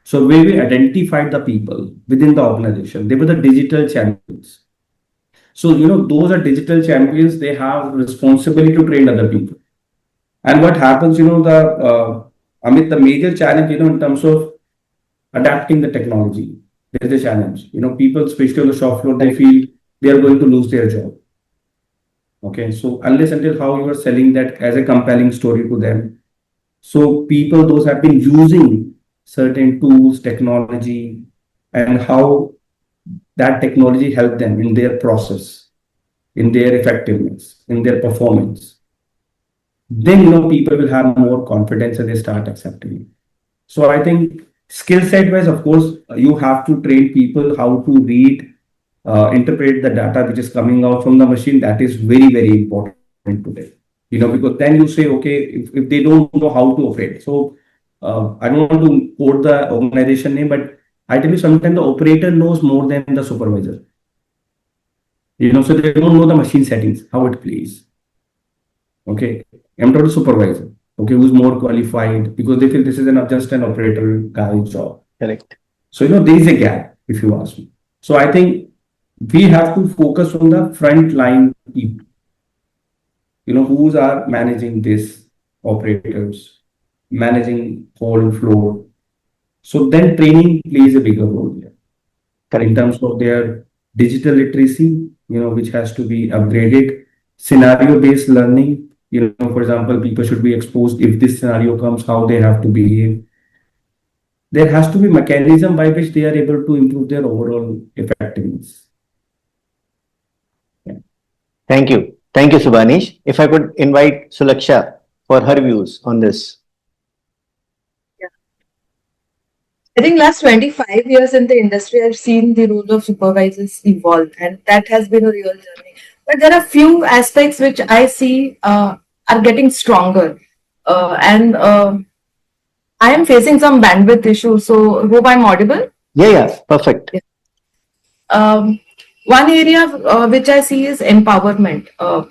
S9: So where we identified the people within the organization, they were the digital champions. So, those are digital champions, they have responsibility to train other people. And what happens, the major challenge, in terms of adapting the technology, there's a challenge. People, especially on the shop floor, they feel they are going to lose their job. Okay, so unless until how you are selling that as a compelling story to them. So people, those have been using certain tools, technology, and how that technology helped them in their process, in their effectiveness, in their performance. Then, people will have more confidence and they start accepting it. So I think skill set wise, of course, you have to train people how to read, interpret the data which is coming out from the machine. That is very, very important today. Because then you say, okay, if they don't know how to operate. So I don't want to quote the organization name, but I tell you, sometimes the operator knows more than the supervisor. So they don't know the machine settings, how it plays. Okay, I'm not a supervisor. Okay, who's more qualified, because they feel this is just an operator guy job.
S1: Correct.
S9: So there is a gap, if you ask me. So I think we have to focus on the front line people. Who are managing this, operators, managing whole floor. So then training plays a bigger role here. In terms of their digital literacy, which has to be upgraded, scenario-based learning, for example, people should be exposed if this scenario comes, how they have to behave. There has to be mechanism by which they are able to improve their overall effectiveness.
S1: Yeah. Thank you. Thank you, Subhanish. If I could invite Sulakshya for her views on this.
S8: I think last 25 years in the industry, I've seen the role of supervisors evolve, and that has been a real journey. But there are few aspects which I see are getting stronger. I am facing some bandwidth issues, so hope I'm audible.
S1: Yeah, perfect.
S8: Yeah. One area which I see is empowerment.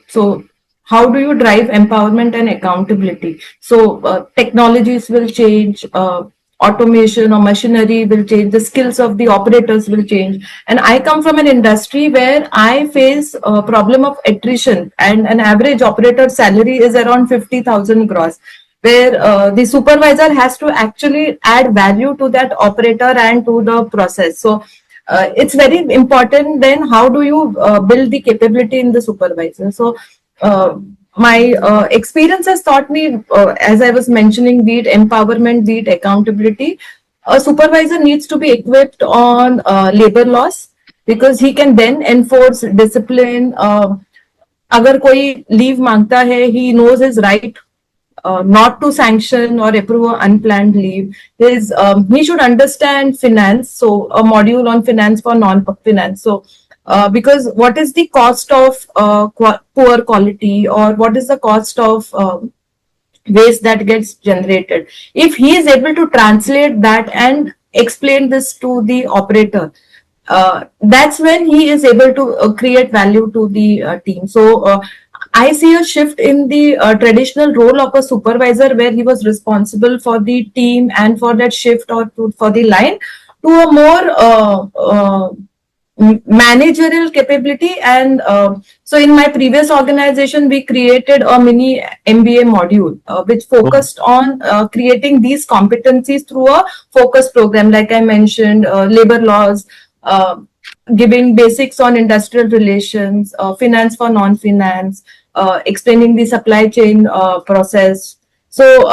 S8: So how do you drive empowerment and accountability? So technologies will change, automation or machinery will change, the skills of the operators will change. And I come from an industry where I face a problem of attrition, and an average operator salary is around 50,000 gross. where the supervisor has to actually add value to that operator and to the process. So it's very important then how do you build the capability in the supervisor. So my experience has taught me, as I was mentioning, be it empowerment, be it accountability, a supervisor needs to be equipped on labor laws, because he can then enforce discipline. अगर कोई leave मांगता है, he knows his right not to sanction or approve unplanned leave. He should understand finance, so a module on finance for non-finance. So because what is the cost of poor quality, or what is the cost of waste that gets generated? If he is able to translate that and explain this to the operator, that's when he is able to create value to the team. So I see a shift in the traditional role of a supervisor, where he was responsible for the team and for that shift or for the line, to a more managerial capability. And so in my previous organization, we created a mini MBA module which focused on creating these competencies through a focus program, like I mentioned, labor laws, giving basics on industrial relations, finance for non-finance, explaining the supply chain process. So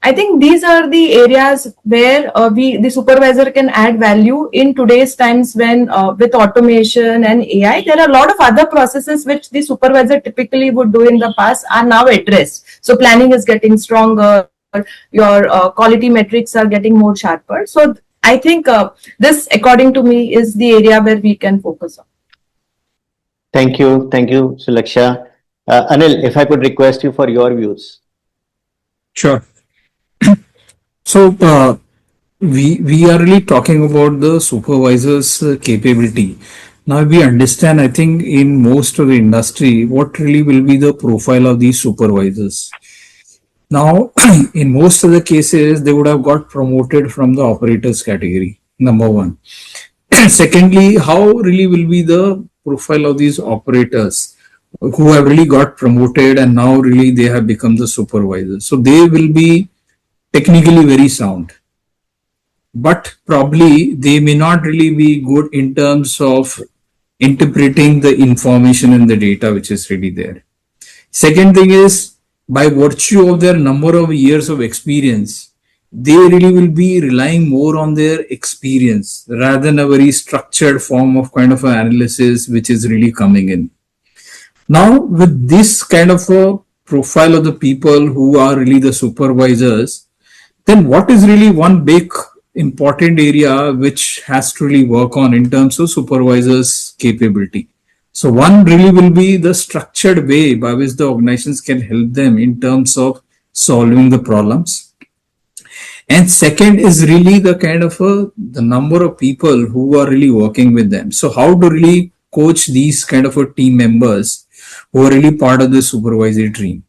S8: I think these are the areas where the supervisor can add value in today's times, when with automation and AI, there are a lot of other processes which the supervisor typically would do in the past are now addressed. So planning is getting stronger, your quality metrics are getting more sharper. So I think this, according to me, is the area where we can focus on.
S1: Thank you, Sulakshya. Anil, if I could request you for your views.
S7: Sure. So we are really talking about the supervisor's capability. Now we understand, I think, in most of the industry, what really will be the profile of these supervisors. Now, in most of the cases, they would have got promoted from the operators category, number one. Secondly, how really will be the profile of these operators who have really got promoted and now really they have become the supervisors. So they will be technically very sound, but probably they may not really be good in terms of interpreting the information and the data which is really there. Second thing is, by virtue of their number of years of experience, they really will be relying more on their experience rather than a very structured form of kind of an analysis which is really coming in. Now, with this kind of a profile of the people who are really the supervisors, then what is really one big important area which has to really work on in terms of supervisors' capability? So one really will be the structured way by which the organizations can help them in terms of solving the problems. And second is really the kind of the number of people who are really working with them. So how to really coach these kind of team members who are really part of the supervisory team.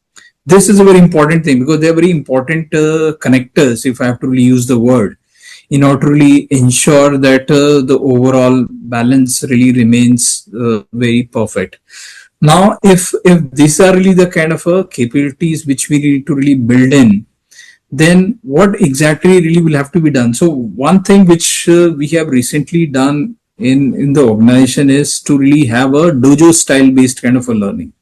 S7: This is a very important thing because they're very important connectors, if I have to really use the word, in order to really ensure that the overall balance really remains very perfect. Now, if these are really the kind of capabilities which we need to really build in, then what exactly really will have to be done? So one thing which we have recently done in the organization is to really have a dojo style based kind of a learning.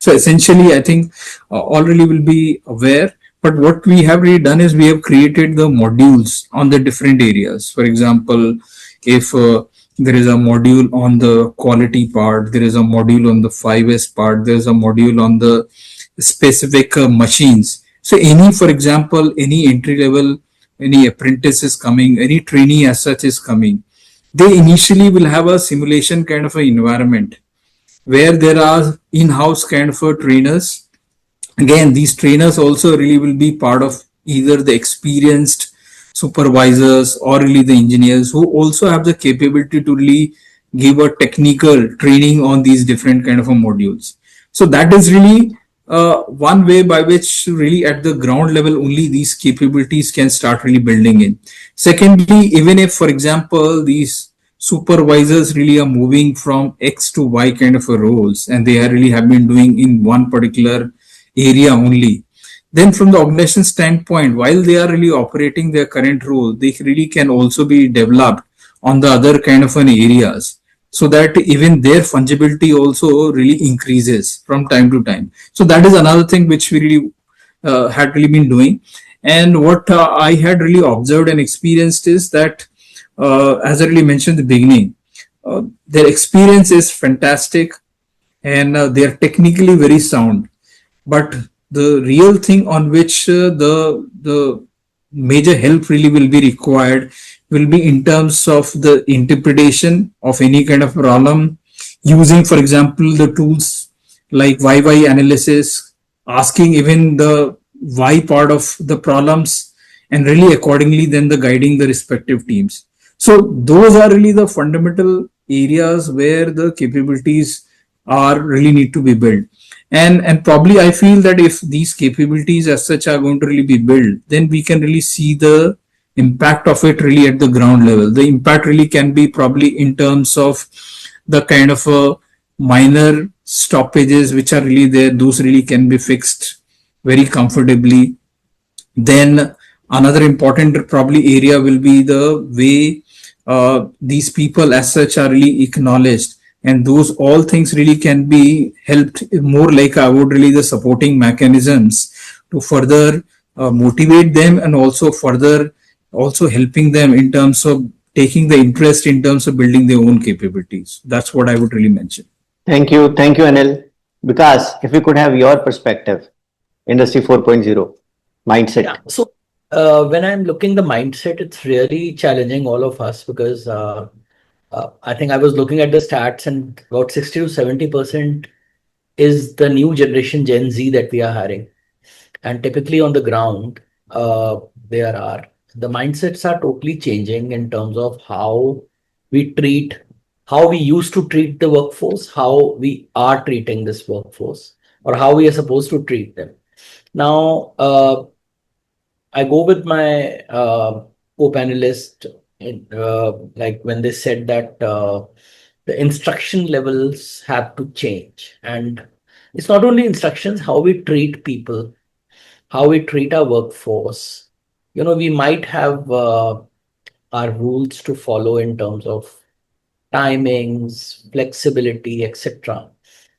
S7: So essentially, I think all really will be aware. But what we have really done is we have created the modules on the different areas. For example, if there is a module on the quality part, there is a module on the 5S part, there is a module on the specific machines. So any, for example, any entry level, any apprentice is coming, any trainee as such is coming, they initially will have a simulation kind of an environment where there are in-house kind of trainers. Again, these trainers also really will be part of either the experienced supervisors or really the engineers who also have the capability to really give a technical training on these different kind of modules. So that is really one way by which really at the ground level only these capabilities can start really building in. Secondly, even if, for example, these supervisors really are moving from X to Y kind of roles and they really have been doing in one particular area only, then from the organization standpoint, while they are really operating their current role, they really can also be developed on the other kind of an areas, so that even their fungibility also really increases from time to time. So that is another thing which we really had really been doing. And what I had really observed and experienced is that, as I really mentioned in the beginning, their experience is fantastic, and they are technically very sound. But the real thing on which the major help really will be required will be in terms of the interpretation of any kind of problem, using, for example, the tools like why analysis, asking even the why part of the problems, and really accordingly then the guiding the respective teams. So those are really the fundamental areas where the capabilities are really need to be built. And probably I feel that if these capabilities as such are going to really be built, then we can really see the impact of it really at the ground level. The impact really can be probably in terms of the kind of minor stoppages which are really there. Those really can be fixed very comfortably. Then another important probably area will be the way these people as such are really acknowledged, and those all things really can be helped more like I would really the supporting mechanisms to further motivate them, and also further also helping them in terms of taking the interest in terms of building their own capabilities. That's what I would really mention.
S1: Thank you. Thank you, Anil. Vikas, if we could have your perspective, Industry 4.0 mindset.
S6: Yeah. So when I'm looking the mindset, it's really challenging all of us, because I think I was looking at the stats, and about 60 to 70% is the new generation Gen Z that we are hiring. And typically on the ground, the mindsets are totally changing in terms of how we used to treat the workforce, how we are treating this workforce, or how we are supposed to treat them. Now, I go with my co-panelist, like when they said that the instruction levels have to change. And it's not only instructions, how we treat people, how we treat our workforce. We might have our rules to follow in terms of timings, flexibility, etc.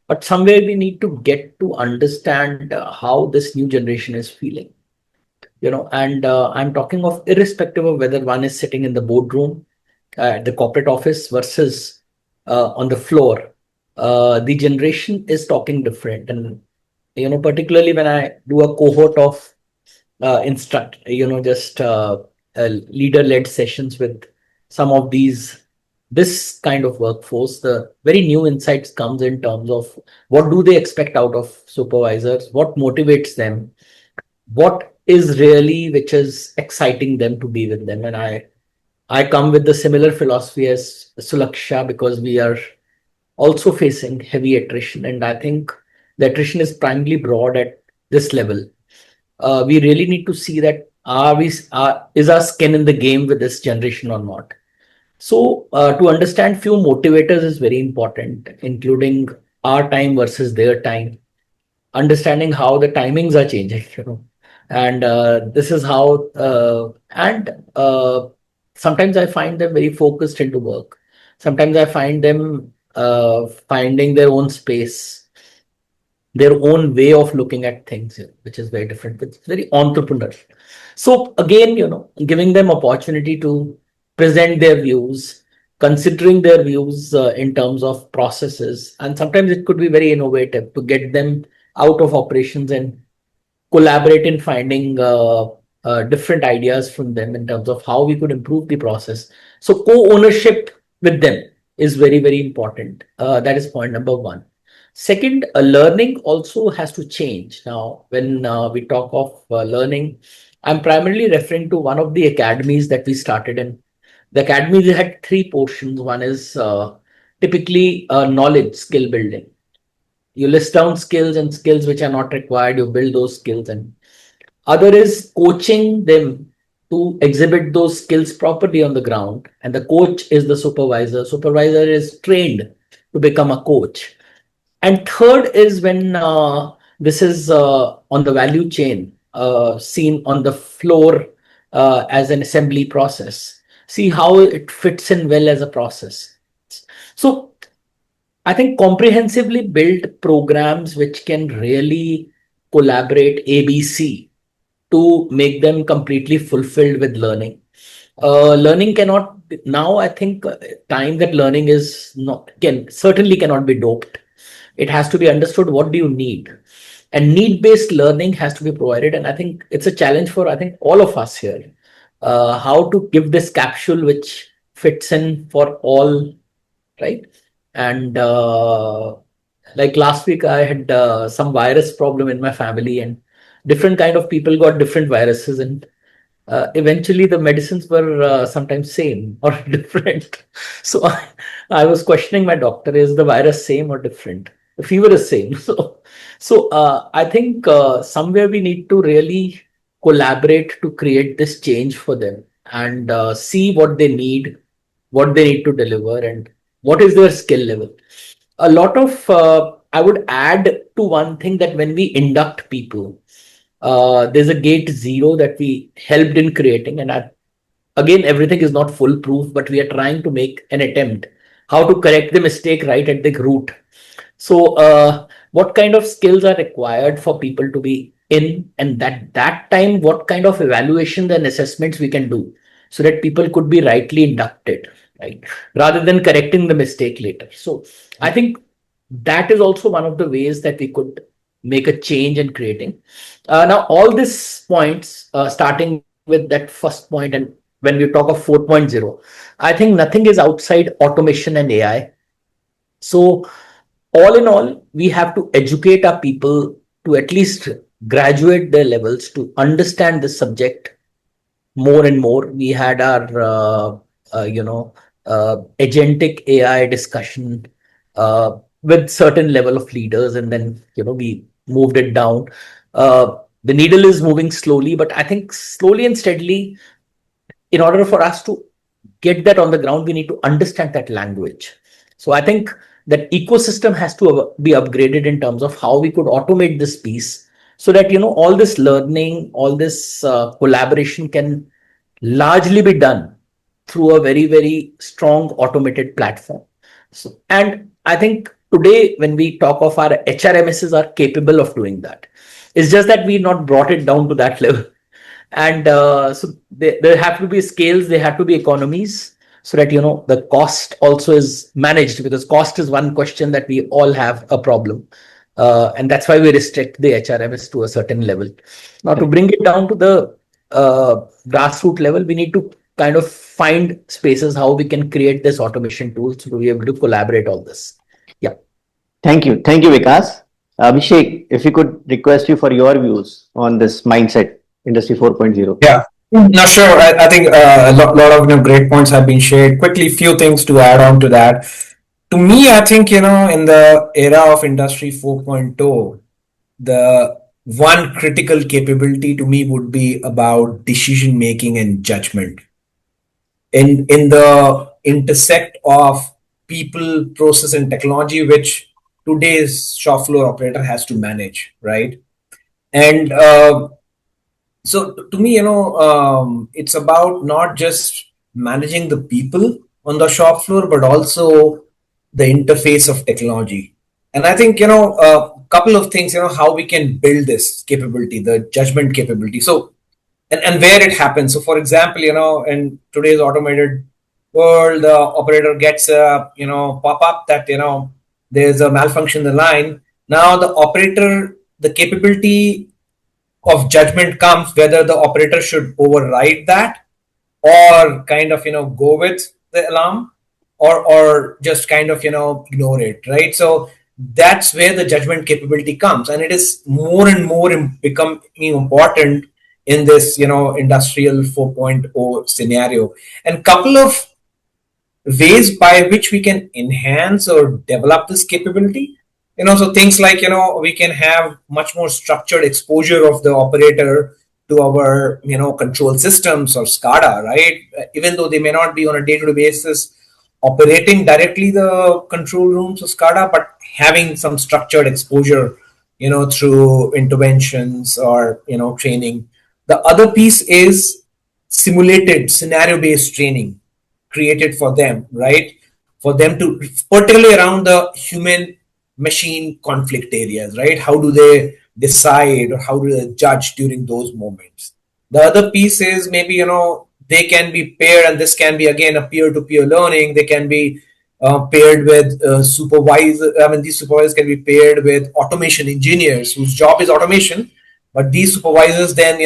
S6: But somewhere we need to get to understand how this new generation is feeling. And I'm talking of irrespective of whether one is sitting in the boardroom, at the corporate office versus on the floor. The generation is talking different. And, particularly when I do a cohort of leader-led sessions with some of this kind of workforce, the very new insights comes in terms of what do they expect out of supervisors, what motivates them, what is really which is exciting them to be with them. And I come with the similar philosophy as Sulakshya, because we are also facing heavy attrition, and I think the attrition is primarily broad at this level. We really need to see that is our skin in the game with this generation or not. So to understand few motivators is very important, including our time versus their time, understanding how the timings are changing, and this is how sometimes I find them very focused into work. Sometimes I find them finding their own space, their own way of looking at things, which is very different. It's very entrepreneurial. So again, giving them opportunity to present their views, considering their views in terms of processes, and sometimes it could be very innovative to get them out of operations and collaborate in finding different ideas from them in terms of how we could improve the process. So co-ownership with them is very, very important. That is point number one. Second, learning also has to change. Now, when we talk of learning, I'm primarily referring to one of the academies that we started in. The academy had three portions. One is typically knowledge, skill building. You list down skills and skills which are not required. You build those skills. And other is coaching them to exhibit those skills properly on the ground. And the coach is the supervisor. Supervisor is trained to become a coach. And third is when this is on the value chain, seen on the floor as an assembly process, see how it fits in well as a process. So I think comprehensively build programs which can really collaborate ABC to make them completely fulfilled with learning. Learning cannot now. I think time that learning is not certainly cannot be doped. It has to be understood. What do you need? And need-based learning has to be provided. And I think it's a challenge for all of us here. How to give this capsule which fits in for all, right? And like last week, I had some virus problem in my family, and different kind of people got different viruses, and eventually the medicines were sometimes same or different. So I was questioning my doctor: is the virus same or different? The fever is same. So I think somewhere we need to really collaborate to create this change for them and see what they need, what they need to deliver, and what is their skill level. A lot of I would add to one thing that when we induct people, there's a gate zero that we helped in creating, and again, everything is not foolproof, but we are trying to make an attempt how to correct the mistake right at the root. So what kind of skills are required for people to be in, and that time what kind of evaluation and assessments we can do so that people could be rightly inducted, right, rather than correcting the mistake later. So I think that is also one of the ways that we could make a change in creating. Now all these points, starting with that first point, and when we talk of 4.0, I think nothing is outside automation and AI. So all in all, we have to educate our people to at least graduate their levels to understand this subject more and more. We had our agentic AI discussion with certain level of leaders, and then we moved it down. The needle is moving slowly, but I think slowly and steadily, in order for us to get that on the ground, we need to understand that language. So I think that ecosystem has to be upgraded in terms of how we could automate this piece so that all this learning, all this collaboration can largely be done through a very, very strong automated platform. So, and I think today when we talk of our HRMSs are capable of doing that. It's just that we've not brought it down to that level. And so there have to be scales, there have to be economies, so that the cost also is managed, because cost is one question that we all have a problem, and that's why we restrict the HRMS to a certain level. Now to bring it down to the grassroots level, we need to kind of find spaces how we can create this automation tools to be able to collaborate all this. Yeah.
S1: Thank you, Vikas. Abhishek, if we could request you for your views on this mindset, Industry 4.0.
S5: Yeah. No, sure. I think a lot of great points have been shared. Quickly, few things to add on to that. To me, I think, in the era of Industry 4.0, the one critical capability to me would be about decision making and judgment. In the intersect of people, process, and technology, which today's shop floor operator has to manage, right? And so to me, it's about not just managing the people on the shop floor, but also the interface of technology. And I think, a couple of things, how we can build this capability, the judgment capability. So, and where it happens. So for example, in today's automated world, the operator gets a, pop-up that, there's a malfunction in the line. Now the operator, the capability of judgment comes whether the operator should override that or kind of, go with the alarm or just kind of, ignore it, right? So that's where the judgment capability comes. And it is more and more becoming important in this, industrial 4.0 scenario. And couple of ways by which we can enhance or develop this capability. So things like, we can have much more structured exposure of the operator to our, control systems or SCADA, right? Even though they may not be on a day-to-day basis operating directly the control rooms of SCADA, but having some structured exposure through interventions or, training. The other piece is simulated scenario-based training created for them, right? For them to, particularly around the human machine conflict areas, right? How do they decide or how do they judge during those moments? The other piece is maybe, they can be paired, and this can be again a peer-to-peer learning. They can be paired with supervisor. I mean, these supervisors can be paired with automation engineers whose job is automation, but these supervisors then,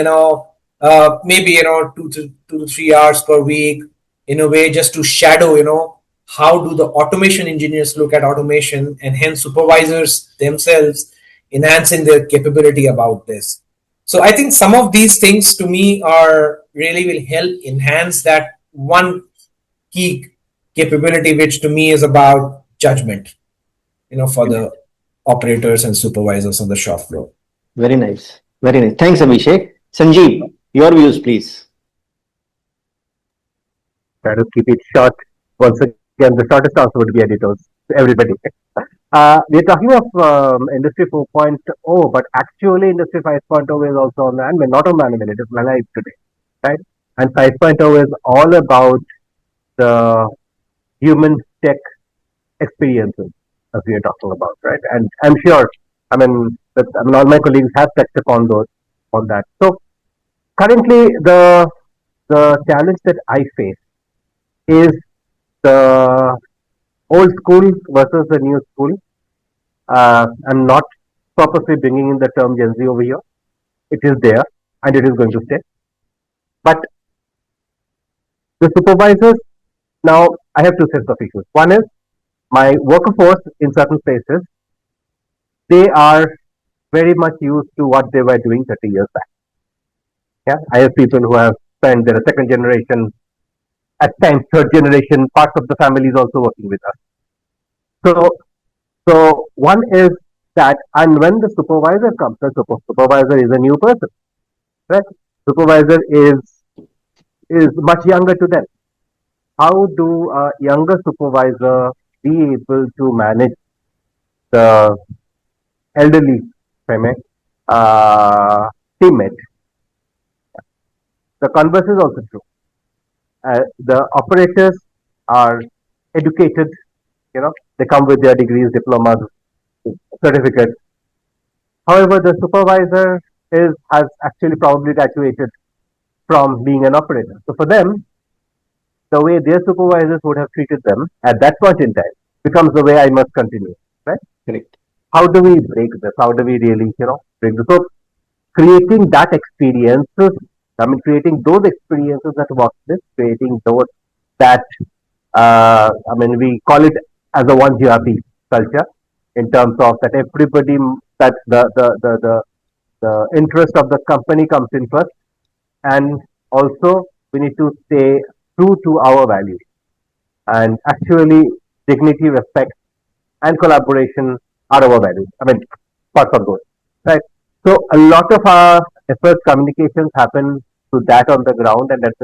S5: maybe, 2 to 3 hours per week in a way just to shadow, how do the automation engineers look at automation, and hence supervisors themselves enhancing their capability about this. So I think some of these things to me are really will help enhance that one key capability, which to me is about judgment, for the operators and supervisors on the shop floor.
S1: Very nice. Very nice. Thanks, Abhishek. Sanjeev, your views, please.
S4: Try to keep it short. Once again, the shortest answer would be editors to everybody. We're talking of Industry 4.0, but actually Industry 5.0 is also on, and not on manual, it is live today, right? And 5.0 is all about the human tech experiences as we are talking about, right? And I'm sure, all my colleagues have touched upon on that. So currently, the challenge that I face is the old school versus the new school. I'm not purposely bringing in the term Gen Z over here. It is there and it is going to stay. But the supervisors, now I have two sets of issues. One is my workforce in certain places, they are very much used to what they were doing 30 years back. Yeah, I have people who have spent their second generation, at times third generation, parts of the family is also working with us. So one is that, and when the supervisor comes, the supervisor is a new person, right? Supervisor is much younger to them. How do a younger supervisor be able to manage the elderly teammate? The converse is also true. The operators are educated, they come with their degrees, diplomas, certificates. However, the supervisor has actually probably graduated from being an operator. So for them, the way their supervisors would have treated them at that point in time becomes the way I must continue, right?
S1: Correct.
S4: How do we break this? How do we really, break this? So creating that experiences, creating those experiences at workplace, creating those that, we call it as a one GRP culture, in terms of that everybody, that the interest of the company comes in first, and also we need to stay true to our values, and actually dignity, respect, and collaboration are our values. Parts of those, right? So a lot of our efforts, communications happen to that on the ground, and at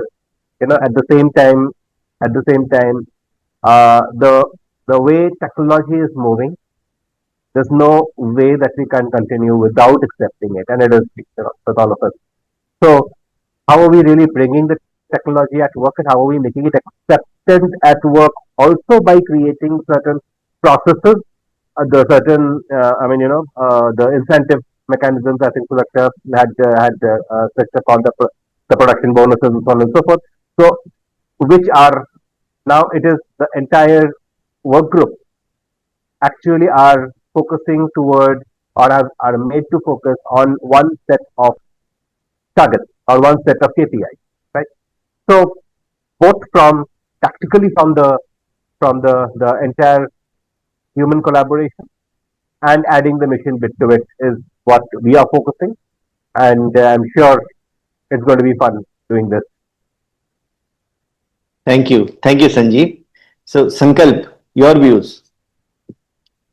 S4: the same time, the way technology is moving, there's no way that we can continue without accepting it, and it is, with all of us. So how are we really bringing the technology at work, and how are we making it accepted at work? Also by creating certain processes, the incentive mechanisms. I think Sulakshya had touched upon the production bonuses and so on and so forth. So, which are now, it is the entire work group actually are focusing toward, or are made to focus on one set of targets or one set of KPIs, right? So both tactically from the entire human collaboration, and adding the machine bit to it is what we are focusing, and I'm sure it's going to be fun doing this.
S1: Thank you, Sanjeev. So Sankalp, your views.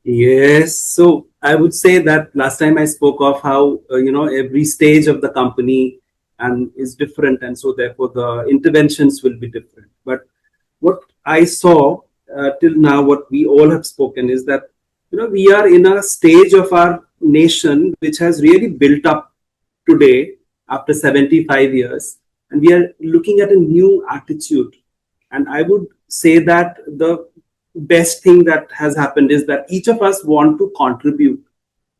S3: Yes, so I would say that last time I spoke of how every stage of the company and is different, and so therefore the interventions will be different. But what I saw till now, what we all have spoken is that we are in a stage of our nation which has really built up today after 75 years, and we are looking at a new attitude. And I would say that the best thing that has happened is that each of us want to contribute,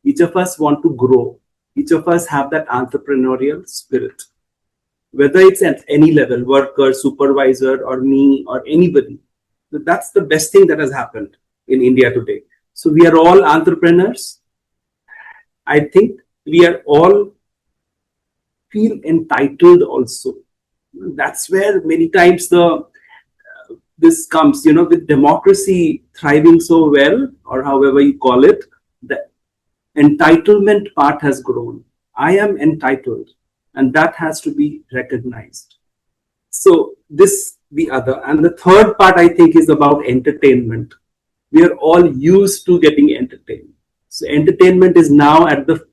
S3: each of us want to grow, each of us have that entrepreneurial spirit, whether it's at any level, worker, supervisor, or me, or anybody. So that's the best thing that has happened in India today. So we are all entrepreneurs. I think we are all feel entitled also. That's where many times this comes, with democracy thriving so well, or however you call it, the entitlement part has grown. I am entitled, and that has to be recognized. So the other. And the third part, I think, is about entertainment. We are all used to getting entertained. So entertainment is now at the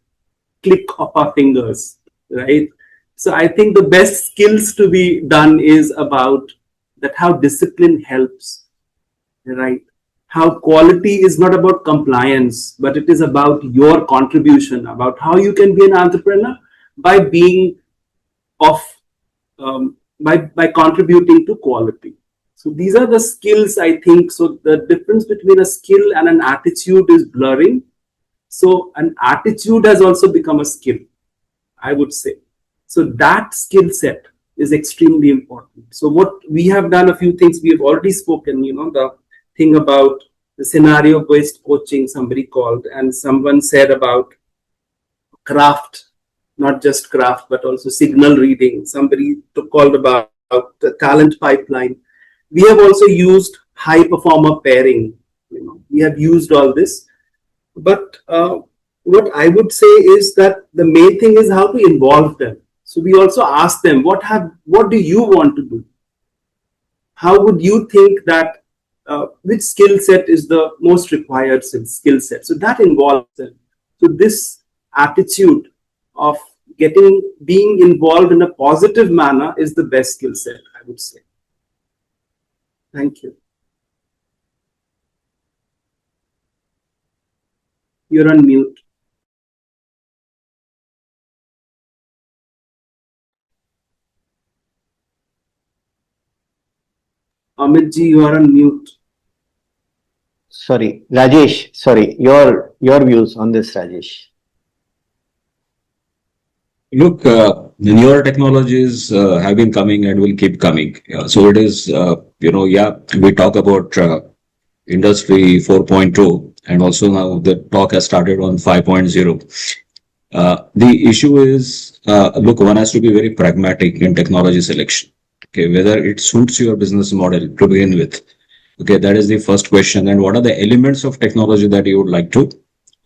S3: click of our fingers, right? So I think the best skills to be done is about that how discipline helps, right? How quality is not about compliance, but it is about your contribution, about how you can be an entrepreneur by being by contributing to quality. So these are the skills, I think. So the difference between a skill and an attitude is blurring. So an attitude has also become a skill, I would say. So that skill set is extremely important. So what we have done, a few things we have already spoken, the thing about the scenario-based coaching, somebody called, and someone said about craft, not just craft, but also signal reading. Somebody called about the talent pipeline. We have also used high performer pairing. We have used all this. But what I would say is that the main thing is how to involve them. So we also ask them, what do you want to do? How would you think that, which skill set is the most required skill set? So that involves them. So this attitude of being involved in a positive manner is the best skill set, I would say. Thank you. You're on mute. Amit ji, you are on mute.
S1: Sorry, Rajesh. Sorry, your views on this, Rajesh.
S2: Look, the newer technologies have been coming and will keep coming. So it is, we talk about Industry 4.2, and also now the talk has started on 5.0. The issue is, look, one has to be very pragmatic in technology selection. Okay, whether it suits your business model to begin with. Okay, that is the first question. And what are the elements of technology that you would like to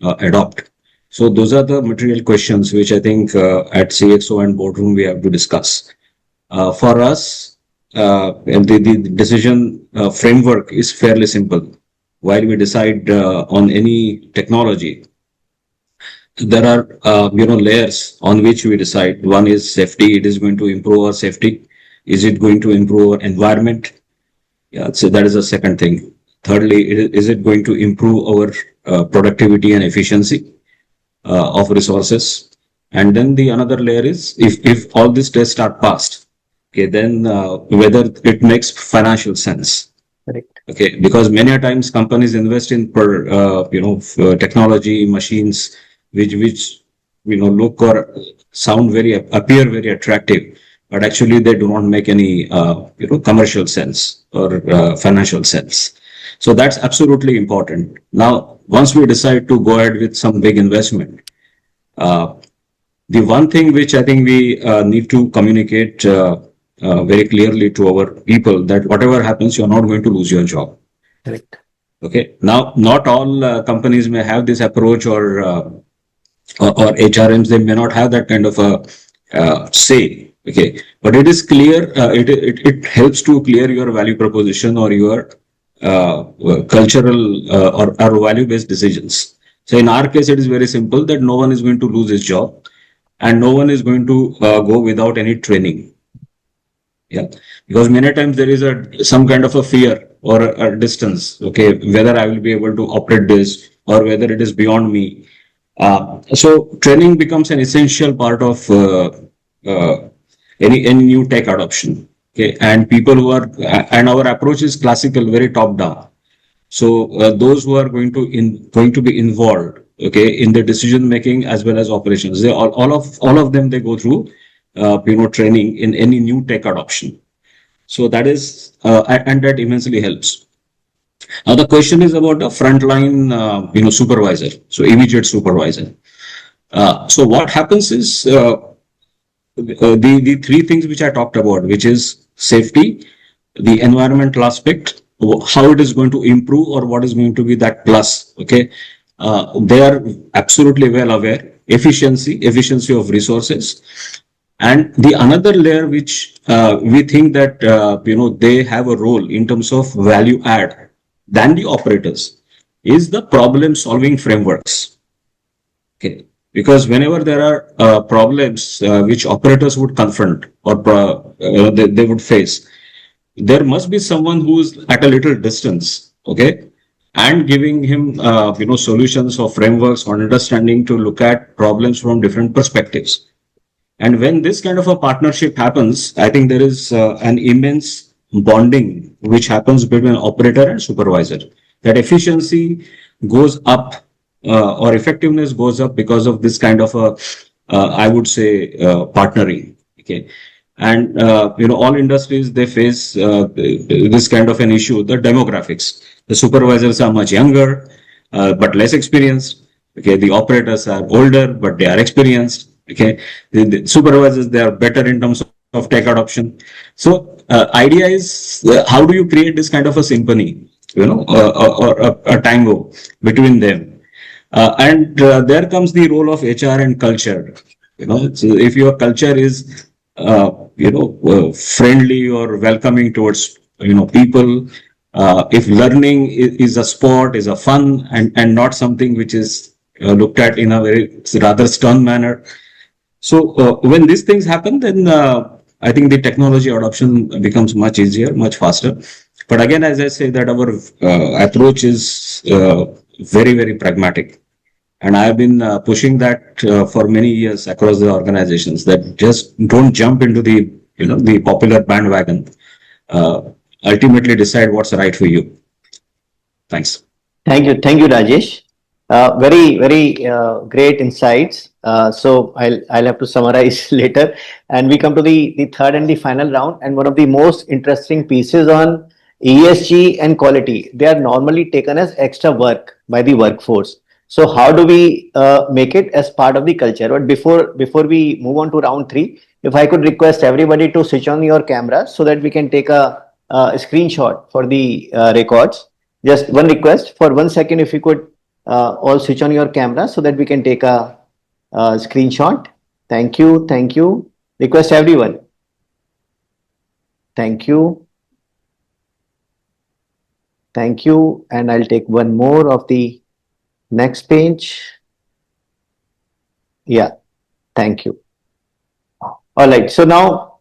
S2: adopt? So those are the material questions which I think at CXO and boardroom we have to discuss. For us, the decision framework is fairly simple. While we decide on any technology, there are layers on which we decide. One is safety. It is going to improve our safety. Is it going to improve our environment? Yeah, so that is the second thing. Thirdly, is it going to improve our productivity and efficiency of resources? And then the another layer is if all these tests are passed, okay, then whether it makes financial sense.
S1: Correct.
S2: Okay, because many times companies invest in technology machines which look or sound appear very attractive, but actually they do not make any commercial sense or financial sense. So that's absolutely important. Now, once we decide to go ahead with some big investment, the one thing which I think we need to communicate very clearly to our people, that whatever happens, you're not going to lose your job.
S1: Correct.
S2: Okay. Now, not all companies may have this approach, or HRMs, they may not have that kind of a say. Okay, but it is clear. It helps to clear your value proposition or your cultural or value-based decisions. So in our case, it is very simple that no one is going to lose his job, and no one is going to go without any training. Yeah, because many times there is some kind of a fear or a distance. Okay, whether I will be able to operate this or whether it is beyond me. So training becomes an essential part of any new tech adoption. Okay, and people who are and our approach is classical, very top down. So those who are going to be involved, okay, in the decision making as well as operations, they all of them they go through training in any new tech adoption. So that is and that immensely helps. Now the question is about the frontline supervisor, so immediate supervisor. So what happens is the three things which I talked about, which is safety, the environmental aspect, how it is going to improve or what is going to be that plus. Okay, they are absolutely well aware. Efficiency of resources, and the another layer which we think that they have a role in terms of value add than the operators is the problem solving frameworks. Okay, because whenever there are problems which operators would confront or they would face, there must be someone who's at a little distance, okay, and giving him solutions or frameworks or understanding to look at problems from different perspectives. And when this kind of a partnership happens, I think there is an immense bonding which happens between operator and supervisor. That efficiency goes up or effectiveness goes up because of this kind of a I would say partnering. Okay, and all industries they face this kind of an issue. The demographics, the supervisors are much younger but less experienced. Okay, the operators are older but they are experienced. Okay, the supervisors they are better in terms of tech adoption. So idea is how do you create this kind of a symphony, or a tango between them. And there comes the role of HR and culture. So if your culture is friendly or welcoming towards people, if learning is a sport, is a fun, and not something which is looked at in a very rather stern manner. So when these things happen, then I think the technology adoption becomes much easier, much faster. But again, as I say, that our approach is very, very pragmatic. And I've been pushing that for many years across the organizations, that just don't jump into the popular bandwagon. Ultimately decide what's right for you. Thanks.
S1: Thank you, Rajesh. Very great insights. So I'll have to summarize later, and we come to the third and the final round. And one of the most interesting pieces on ESG and quality, they are normally taken as extra work by the workforce. So how do we make it as part of the culture? But before we move on to round three, if I could request everybody to switch on your camera so that we can take a screenshot for the records. Just one request for 1 second, if you could all switch on your camera so that we can take a screenshot. Thank you. Request everyone. Thank you. And I'll take one more of the next page. Yeah, thank you. All right. So now,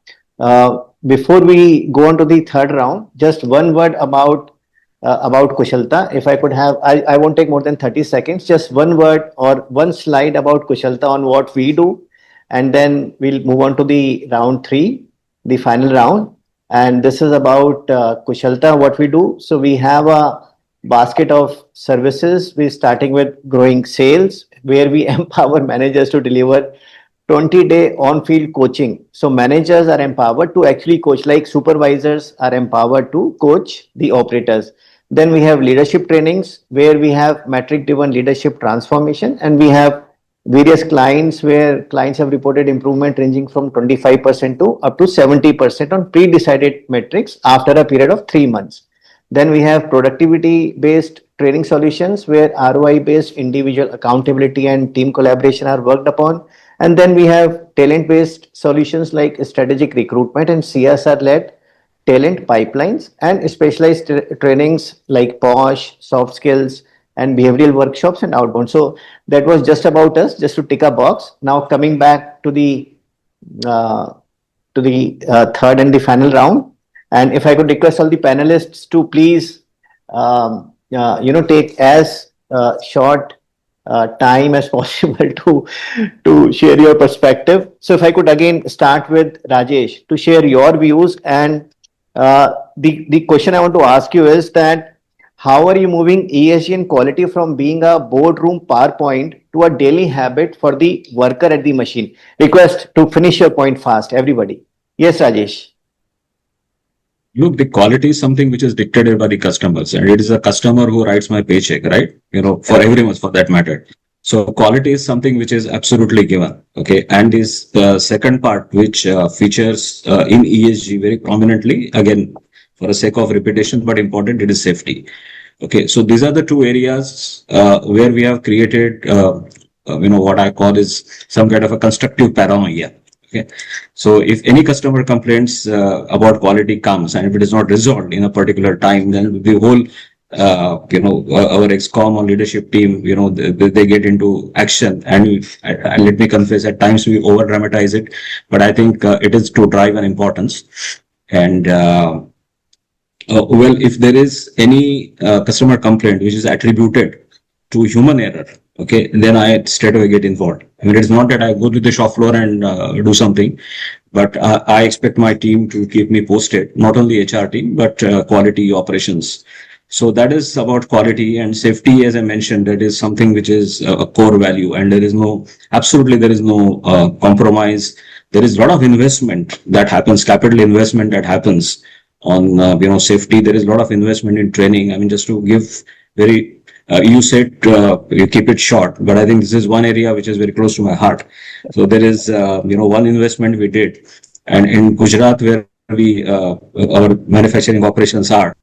S1: before we go on to the third round, just one word about Kushalta. If I could have, I won't take more than 30 seconds, just one word or one slide about Kushalta on what we do. And then we'll move on to the round three, the final round. And this is about Kushalta, what we do. So we have a basket of services. We're starting with growing sales, where we empower managers to deliver 20-day on-field coaching. So managers are empowered to actually coach, like supervisors are empowered to coach the operators. Then we have leadership trainings, where we have metric-driven leadership transformation, and we have various clients where clients have reported improvement ranging from 25% to up to 70% on pre-decided metrics after a period of 3 months. Then we have productivity-based training solutions, where ROI-based individual accountability and team collaboration are worked upon. And then we have talent-based solutions like strategic recruitment and CSR-led talent pipelines, and specialized trainings like POSH, soft skills, and behavioral workshops and outbound. So that was just about us, just to tick a box. Now coming back to the third and the final round. And if I could request all the panelists to please, take as short time as possible to share your perspective. So if I could again start with Rajesh to share your views, and the question I want to ask you is that how are you moving ESG and quality from being a boardroom PowerPoint to a daily habit for the worker at the machine? Request to finish your point fast, everybody. Yes, Rajesh.
S2: Look, the quality is something which is dictated by the customers, and it is the customer who writes my paycheck, right? For everyone, for that matter. So quality is something which is absolutely given. Okay. And this second part, which features in ESG very prominently, again, for the sake of repetition, but important, it is safety. Okay. So these are the two areas where we have created, what I call is some kind of a constructive paranoia. Okay. So if any customer complaints about quality comes and if it is not resolved in a particular time, then the whole, our ex-com or leadership team, they get into action. And let me confess, at times we over dramatize it, but I think it is to drive an importance. And if there is any customer complaint which is attributed to human error, okay, then I straight away get involved. I mean, it's not that I go to the shop floor and do something, but I expect my team to keep me posted, not only HR team, but quality operations. So that is about quality and safety. As I mentioned, that is something which is a core value, and there is no compromise. There is a lot of investment that happens, capital investment that happens on, safety. There is a lot of investment in training. I mean, just to give very, you said you keep it short, but I think this is one area which is very close to my heart. So there is, one investment we did, and in Gujarat where our manufacturing operations are,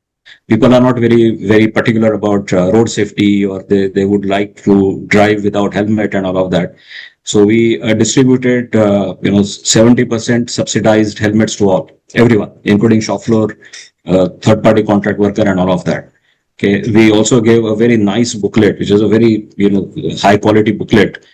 S2: people are not very particular about road safety, or they would like to drive without helmet and all of that. So we distributed, 70% subsidized helmets to everyone, including shop floor, third-party contract worker, and all of that. Okay, we also gave a very nice booklet, which is a very, high-quality booklet.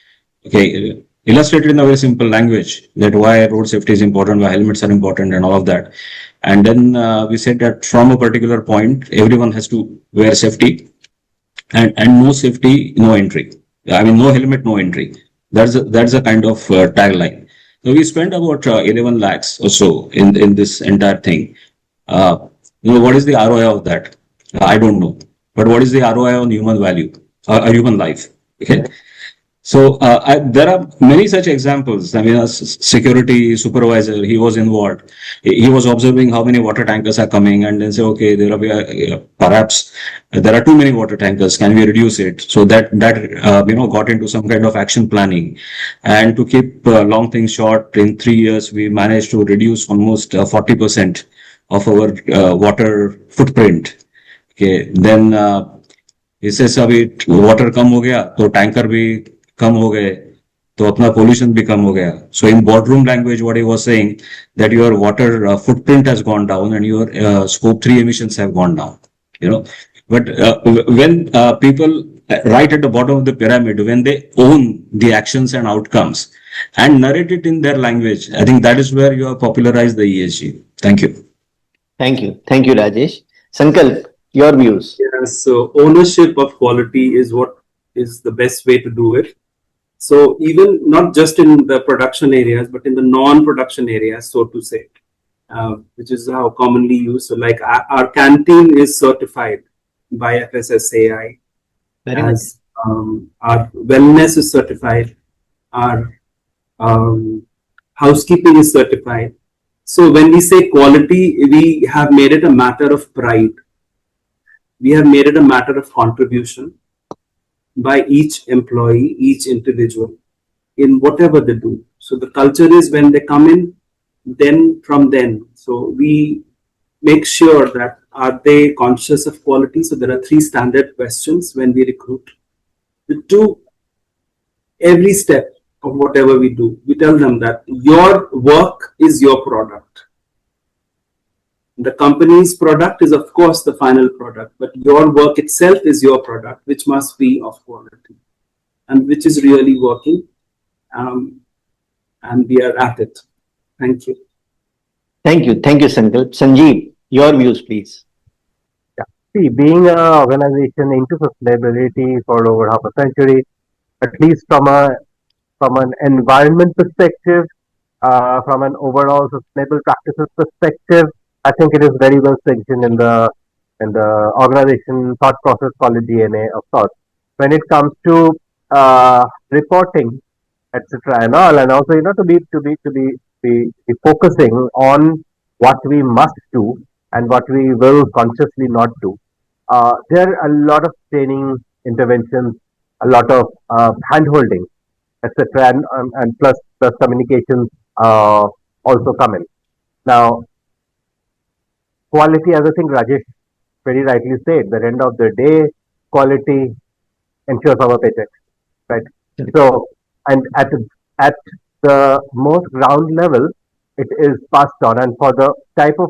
S2: Okay, illustrated in a very simple language that why road safety is important, why helmets are important, and all of that. And then we said that from a particular point, everyone has to wear safety, and no safety, no entry. I mean, no helmet, no entry. That's a kind of tagline. So we spent about 11 lakhs or so in this entire thing. What is the ROI of that? I don't know. But what is the ROI on human value, human life? Okay. So there are many such examples. I mean, a security supervisor, he was involved. He was observing how many water tankers are coming, and then say, okay, perhaps there are too many water tankers. Can we reduce it? So that got into some kind of action planning. And to keep long things short, in 3 years we managed to reduce almost 40% of our water footprint. Okay, then इससे सभी water कम हो गया, तो tanker भी कम हो गए, तो अपना pollution भी कम हो गया. So in boardroom language, what he was saying that your water footprint has gone down and your scope 3 emissions have gone down. But when people right at the bottom of the pyramid, when they own the actions and outcomes and narrate it in their language, I think that is where you have popularized the ESG. Thank you.
S1: Thank you, Rajesh. Sankalp, your views.
S3: Yes, so ownership of quality is what is the best way to do it. So even not just in the production areas, but in the non-production areas, so to say, which is how commonly used. So like our canteen is certified by FSSAI.
S1: Very nice.
S3: As our wellness is certified, our housekeeping is certified. So when we say quality, we have made it a matter of pride. We have made it a matter of contribution by each employee, each individual in whatever they do. So the culture is when they come in, then from then. So we make sure that are they conscious of quality? So there are 3 standard questions when we recruit. The 2, every step of whatever we do, we tell them that your work is your product. The company's product is, of course, the final product, but your work itself is your product, which must be of quality and which is really working. And we are at it. Thank you.
S1: Thank you, Sankalp. Sanjeev, your views, please.
S4: See, being an organization into sustainability for over half a century, at least from an environment perspective, from an overall sustainable practices perspective, I think it is very well sanctioned in the organization thought process, call it DNA of sorts. When it comes to reporting, etc., and all, and also to be focusing on what we must do and what we will consciously not do. There are a lot of training interventions, a lot of hand holding, etc., and plus communications also come in. Now, quality, as I think Rajesh very rightly said, the end of the day, quality ensures our paycheck, right? So, and at the most ground level, it is passed on, and for the type of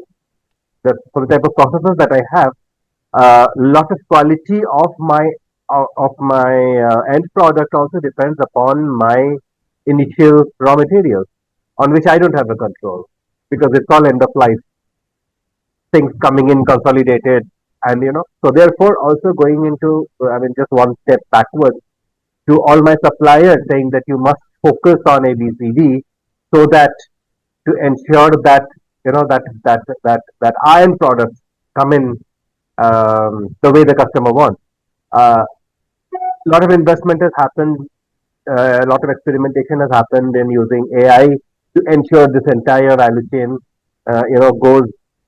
S4: processes that I have, lot of quality of my end product also depends upon my initial raw materials, on which I don't have the control because it's all end of life things coming in consolidated, and so therefore also going into, I mean, just one step backwards to all my suppliers saying that you must focus on ABCD so that to ensure that that iron products come in the way the customer wants. A lot of investment has happened, a lot of experimentation has happened in using AI to ensure this entire value chain, goes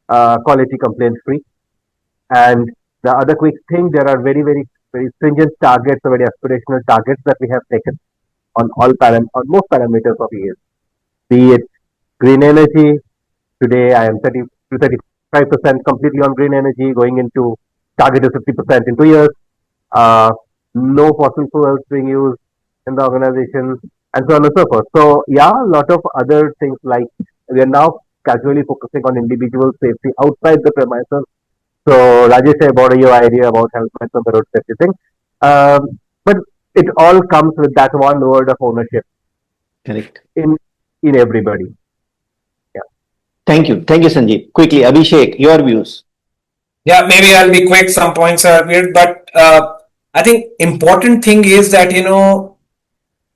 S4: quality complaint free. And the other quick thing, there are very, very, very stringent targets, or very aspirational targets that we have taken on on most parameters of ES. Be it green energy, today I am 30 to 35% completely on green energy, going into target is 50% in 2 years. No fossil fuels being used in the organization, and so on and so forth. So yeah, a lot of other things like we are now casually focusing on individual safety outside the premises. So Rajesh, I borrow your idea about helmets on the road safety thing. But it all comes with that one word of ownership
S1: Correct.
S4: in everybody.
S1: Thank you. Thank you, Sanjeev. Quickly, Abhishek, your views.
S5: Yeah, maybe I'll be quick. Some points are weird, but I think important thing is that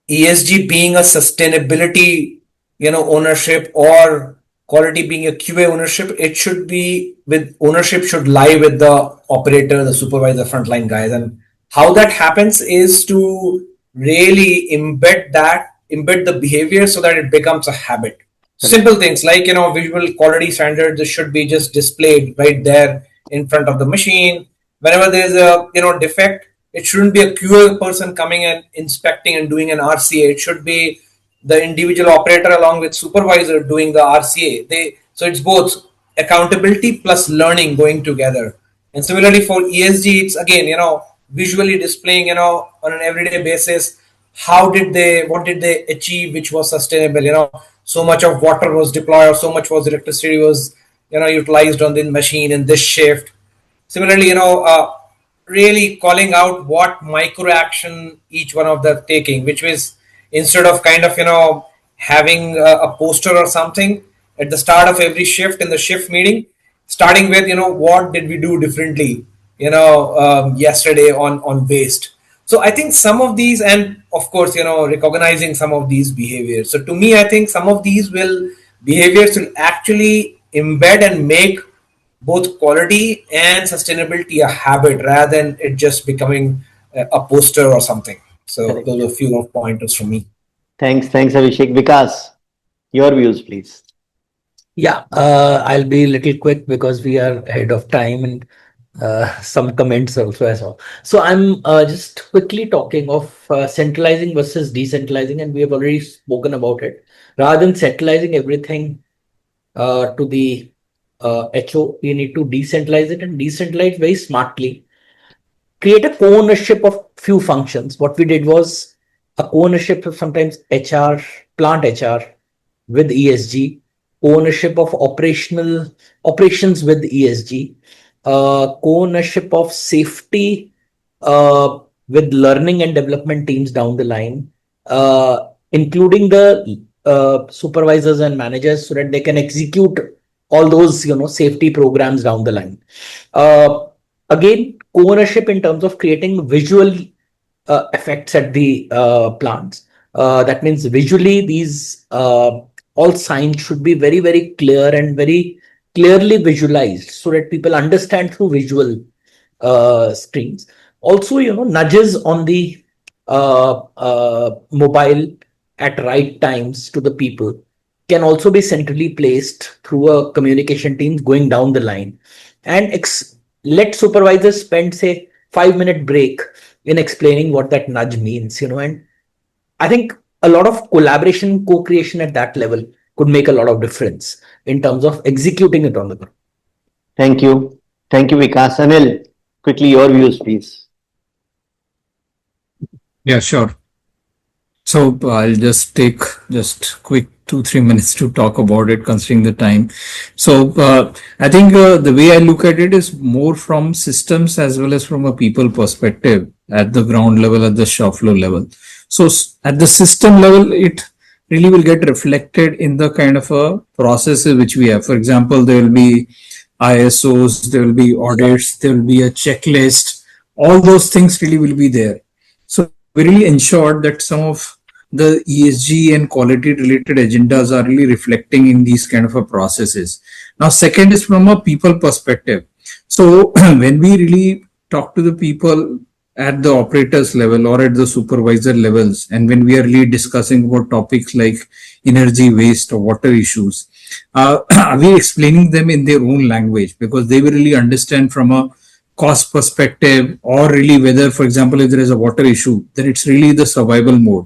S5: ESG being a sustainability ownership, or quality being a QA ownership, it should be with ownership should lie with the operator, the supervisor, frontline guys, and how that happens is to really embed the behavior so that it becomes a habit. Simple things like visual quality standards should be just displayed right there in front of the machine. Whenever there's a defect, it shouldn't be a QA person coming and inspecting and doing an RCA. It should be the individual operator along with supervisor doing the RCA. So it's both accountability plus learning going together. And similarly for ESG, it's again visually displaying on an everyday basis what did they achieve which was sustainable. So much of water was deployed, or so much was electricity was utilized on the machine in this shift. Similarly, really calling out what micro action each one of them taking, which was instead of kind of having a poster or something at the start of every shift in the shift meeting, starting with what did we do differently yesterday on waste. So I think some of these, and of course recognizing some of these behaviors. So to me, I think some of these behaviors will actually embed and make both quality and sustainability a habit rather than it just becoming a poster or something. So
S1: Correct.
S5: those are a few of pointers from me.
S1: Thanks, Abhishek. Vikas, your views, please.
S6: Yeah, I'll be a little quick because we are ahead of time, and some comments also as well. So I'm just quickly talking of centralizing versus decentralizing, and we have already spoken about it. Rather than centralizing everything to the HO, we need to decentralize it, and decentralize very smartly. Create a co-ownership of few functions. What we did was a co-ownership of sometimes HR, plant HR with ESG, ownership of operations with ESG, co-ownership of safety with learning and development teams down the line, including the supervisors and managers so that they can execute all those safety programs down the line. Again, co-ownership in terms of creating visual effects at the plants. That means visually these all signs should be very, very clear and very clearly visualized so that people understand through visual screens. Also, nudges on the mobile at right times to the people can also be centrally placed through a communication team going down the line, and let supervisors spend, say, 5-minute break in explaining what that nudge means, and I think a lot of collaboration, co-creation at that level could make a lot of difference in terms of executing it on the ground.
S1: Thank you. Thank you, Vikas. Anil, quickly your views, please.
S7: Yeah, sure. So I'll just take just quick 2-3 minutes to talk about it, considering the time. So I think the way I look at it is more from systems as well as from a people perspective at the ground level, at the shop floor level. So at the system level, it really will get reflected in the kind of a processes which we have. For example, there will be ISOs, there will be audits, there will be a checklist. All those things really will be there. So we really ensured that some of the ESG and quality related agendas are really reflecting in these kind of a processes. Now, second is from a people perspective. So when we really talk to the people at the operators level or at the supervisor levels, and when we are really discussing about topics like energy waste or water issues, are we explaining them in their own language, because they will really understand from a cost perspective, or really whether, for example, if there is a water issue, then it's really the survival mode,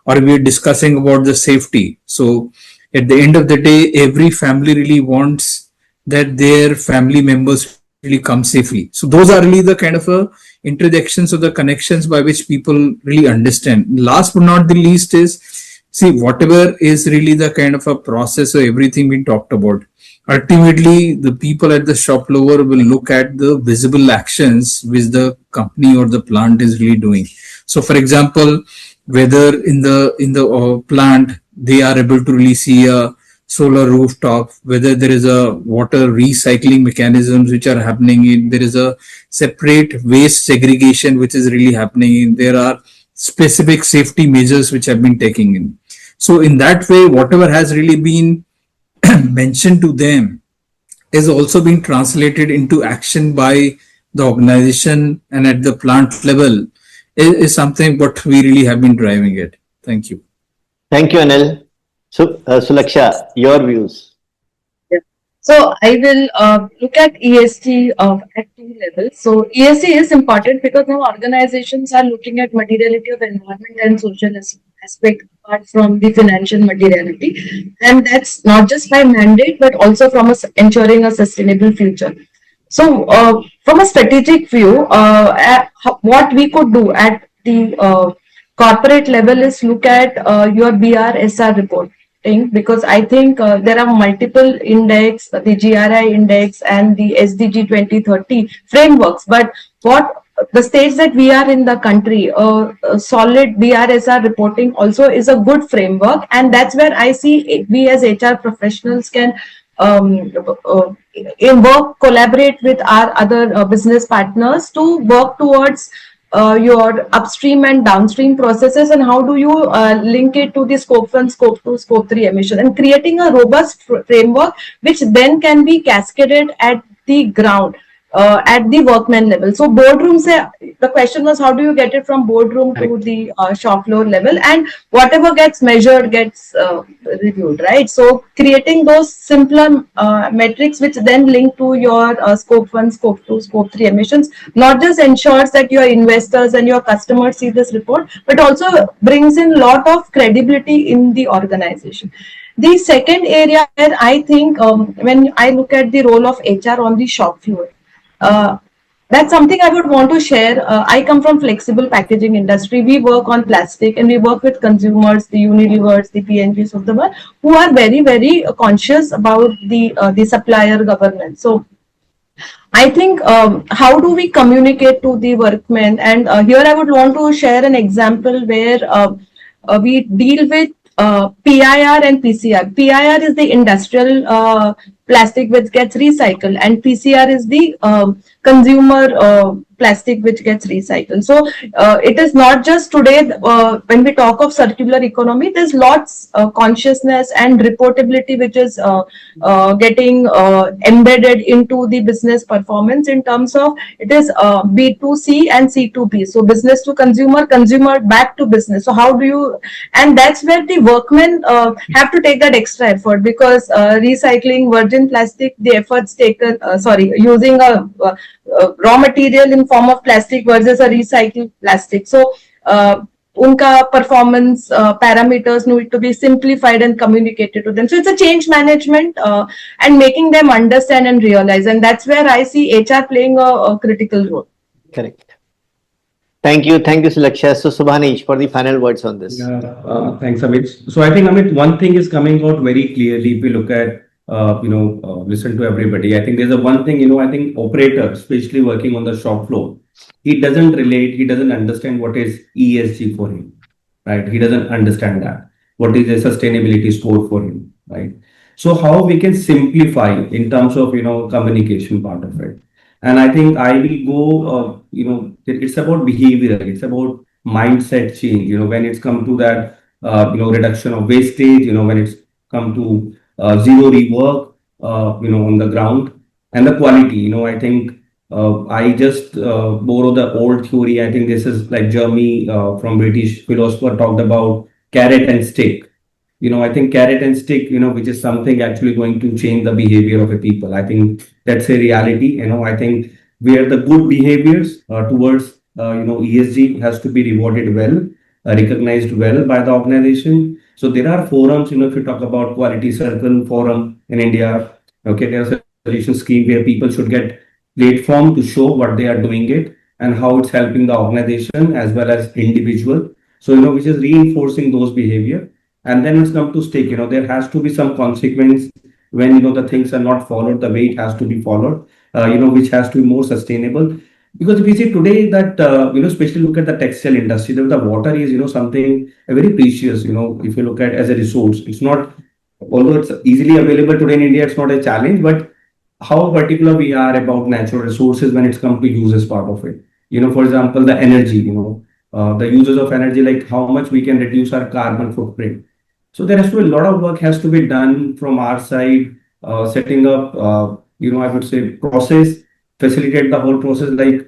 S7: or we're discussing about the safety. So at the end of the day, every family really wants that their family members really come safely. So those are really the kind of introductions or the connections by which people really understand. Last but not the least is, see, whatever is really the kind of a process or everything we talked about, ultimately the people at the shop floor will look at the visible actions which the company or the plant is really doing. So for example, whether in the plant they are able to really see a solar rooftop, whether there is a water recycling mechanisms which are happening in, there is a separate waste segregation which is really happening in, there are specific safety measures which have been taken in. So in that way, whatever has really been mentioned to them is also being translated into action by the organization, and at the plant level is something what we really have been driving it. Thank you.
S1: Thank you, Anil. So, Sulakshya, your views.
S8: So I will look at ESG at two levels. So ESG is important because now organizations are looking at materiality of environment and social aspect apart from the financial materiality, and that's not just by mandate but also from ensuring a sustainable future. So from a strategic view, what we could do at the corporate level is look at your BRSR report, because I think there are multiple index, the GRI index and the SDG 2030 frameworks. But what the stage that we are in the country, solid BRSR reporting also is a good framework, and that's where I see we as HR professionals can collaborate with our other business partners to work towards your upstream and downstream processes, and how do you link it to the scope 1, scope 2, scope 3 emission, and creating a robust framework which then can be cascaded at the ground, at the workman level. So boardroom, the question was how do you get it from boardroom to the shop floor level, and whatever gets measured gets reviewed, right? So creating those simpler metrics which then link to your scope 1, scope 2, scope 3 emissions, not just ensures that your investors and your customers see this report, but also brings in a lot of credibility in the organization. The second area where I think when I look at the role of HR on the shop floor, that's something I would want to share. I come from flexible packaging industry. We work on plastic and we work with consumers, the Unilevers, the PNGs of the world, who are very, very conscious about the supplier governance. So I think how do we communicate to the workmen? And here I would want to share an example where we deal with PIR and PCR. PIR is the industrial plastic which gets recycled, and PCR is the consumer plastic which gets recycled. So it is not just today when we talk of circular economy, there's lots consciousness and reportability which is getting embedded into the business performance in terms of it is B2C and C2B. So business to consumer, consumer back to business. So how do you, and that's where the workmen have to take that extra effort, because recycling virgin plastic, the efforts taken, using a raw material in form of plastic versus a recycled plastic. So unka performance parameters need to be simplified and communicated to them. So it's a change management and making them understand and realize, and that's where I see HR playing a critical role.
S1: Correct. Thank you, Sulakshya. So Subhanish, for the final words on this.
S9: Yeah, thanks, Amit. So I think, Amit, one thing is coming out very clearly if we look at, listen to everybody. I think there's a one thing, I think operator, especially working on the shop floor, he doesn't relate, he doesn't understand what is ESG for him, right? He doesn't understand that. What is a sustainability score for him, right? So how we can simplify in terms of, communication part of it. And I think I will go, it's about behavior, it's about mindset change, when it's come to that, reduction of wastage, when it's come to zero rework, on the ground, and the quality, I think I just borrow the old theory. I think this is like Jeremy from British philosopher talked about carrot and stick. I think carrot and stick, which is something actually going to change the behavior of a people. I think that's a reality. I think where the good behaviors towards, ESG has to be rewarded well, recognized well by the organization. So there are forums, if you talk about quality circle forum in India, okay, there's a solution scheme where people should get platform to show what they are doing it and how it's helping the organization as well as individual. So, which is reinforcing those behavior. And then it's come to stick, there has to be some consequence when, the things are not followed the way it has to be followed, which has to be more sustainable. Because if you see today that, especially look at the textile industry, the water is, something very precious, if you look at as a resource. It's not, although it's easily available today in India, it's not a challenge, but how particular we are about natural resources when it's come to use as part of it. For example, the energy, the uses of energy, like how much we can reduce our carbon footprint. So there has to be a lot of work has to be done from our side, setting up, I would say process, facilitate the whole process, like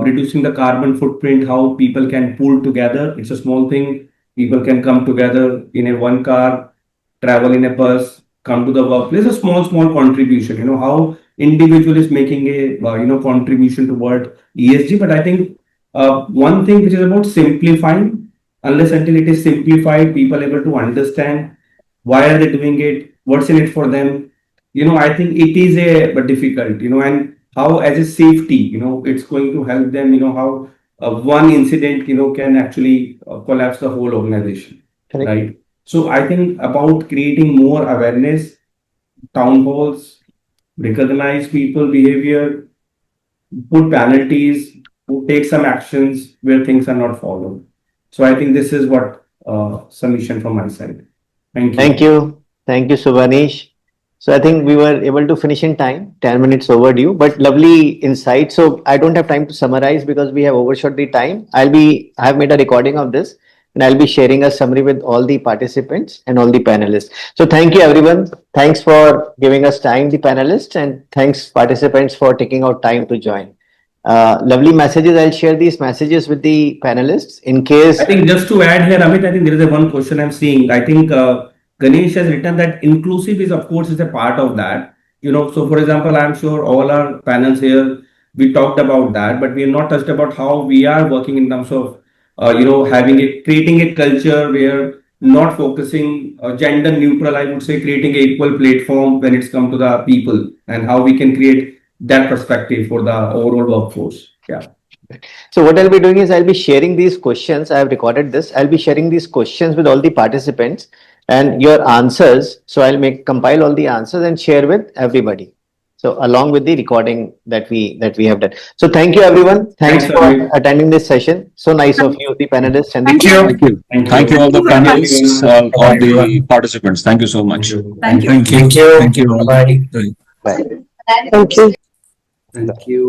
S9: reducing the carbon footprint, how people can pull together. It's a small thing. People can come together in a one car, travel in a bus, come to the workplace, a small contribution, how individual is making a, contribution toward ESG. But I think one thing which is about simplifying, unless until it is simplified, people able to understand why are they doing it, what's in it for them. I think it is a but difficult, and how as a safety, it's going to help them, how one incident, can actually collapse the whole organization,
S1: Correct.
S9: right? So I think about creating more awareness, town halls, recognize people behavior, put penalties, take some actions where things are not followed. So I think this is what submission from my side. Thank you.
S1: Thank you, Subhanish. So I think we were able to finish in time, 10 minutes overdue, but lovely insight. So I don't have time to summarize because we have overshot the time. I have made a recording of this and I'll be sharing a summary with all the participants and all the panelists. So thank you, everyone. Thanks for giving us time, the panelists, and thanks participants for taking out time to join. Lovely messages. I'll share these messages with the panelists in case.
S9: I think just to add here, Amit, I think there is a one question I'm seeing. I think Ganesh has written that inclusive is, of course, is a part of that. So for example, I'm sure all our panels here, we talked about that, but we have not touched about how we are working in terms of, creating a culture where not focusing gender neutral, I would say, creating an equal platform when it's come to the people and how we can create that perspective for the overall workforce. Yeah.
S1: So what I'll be doing is I'll be sharing these questions. I have recorded this. I'll be sharing these questions with all the participants and your answers. So I'll compile all the answers and share with everybody. So along with the recording that we have done. So thank you, everyone. Thanks for attending this session. So nice of you, the panelists. And
S2: Thank you. Thank you all the panelists, all the participants. Thank you so much.
S8: Thank you.
S5: Thank you. Bye.
S1: Bye.
S8: Thank you.
S3: Thank you.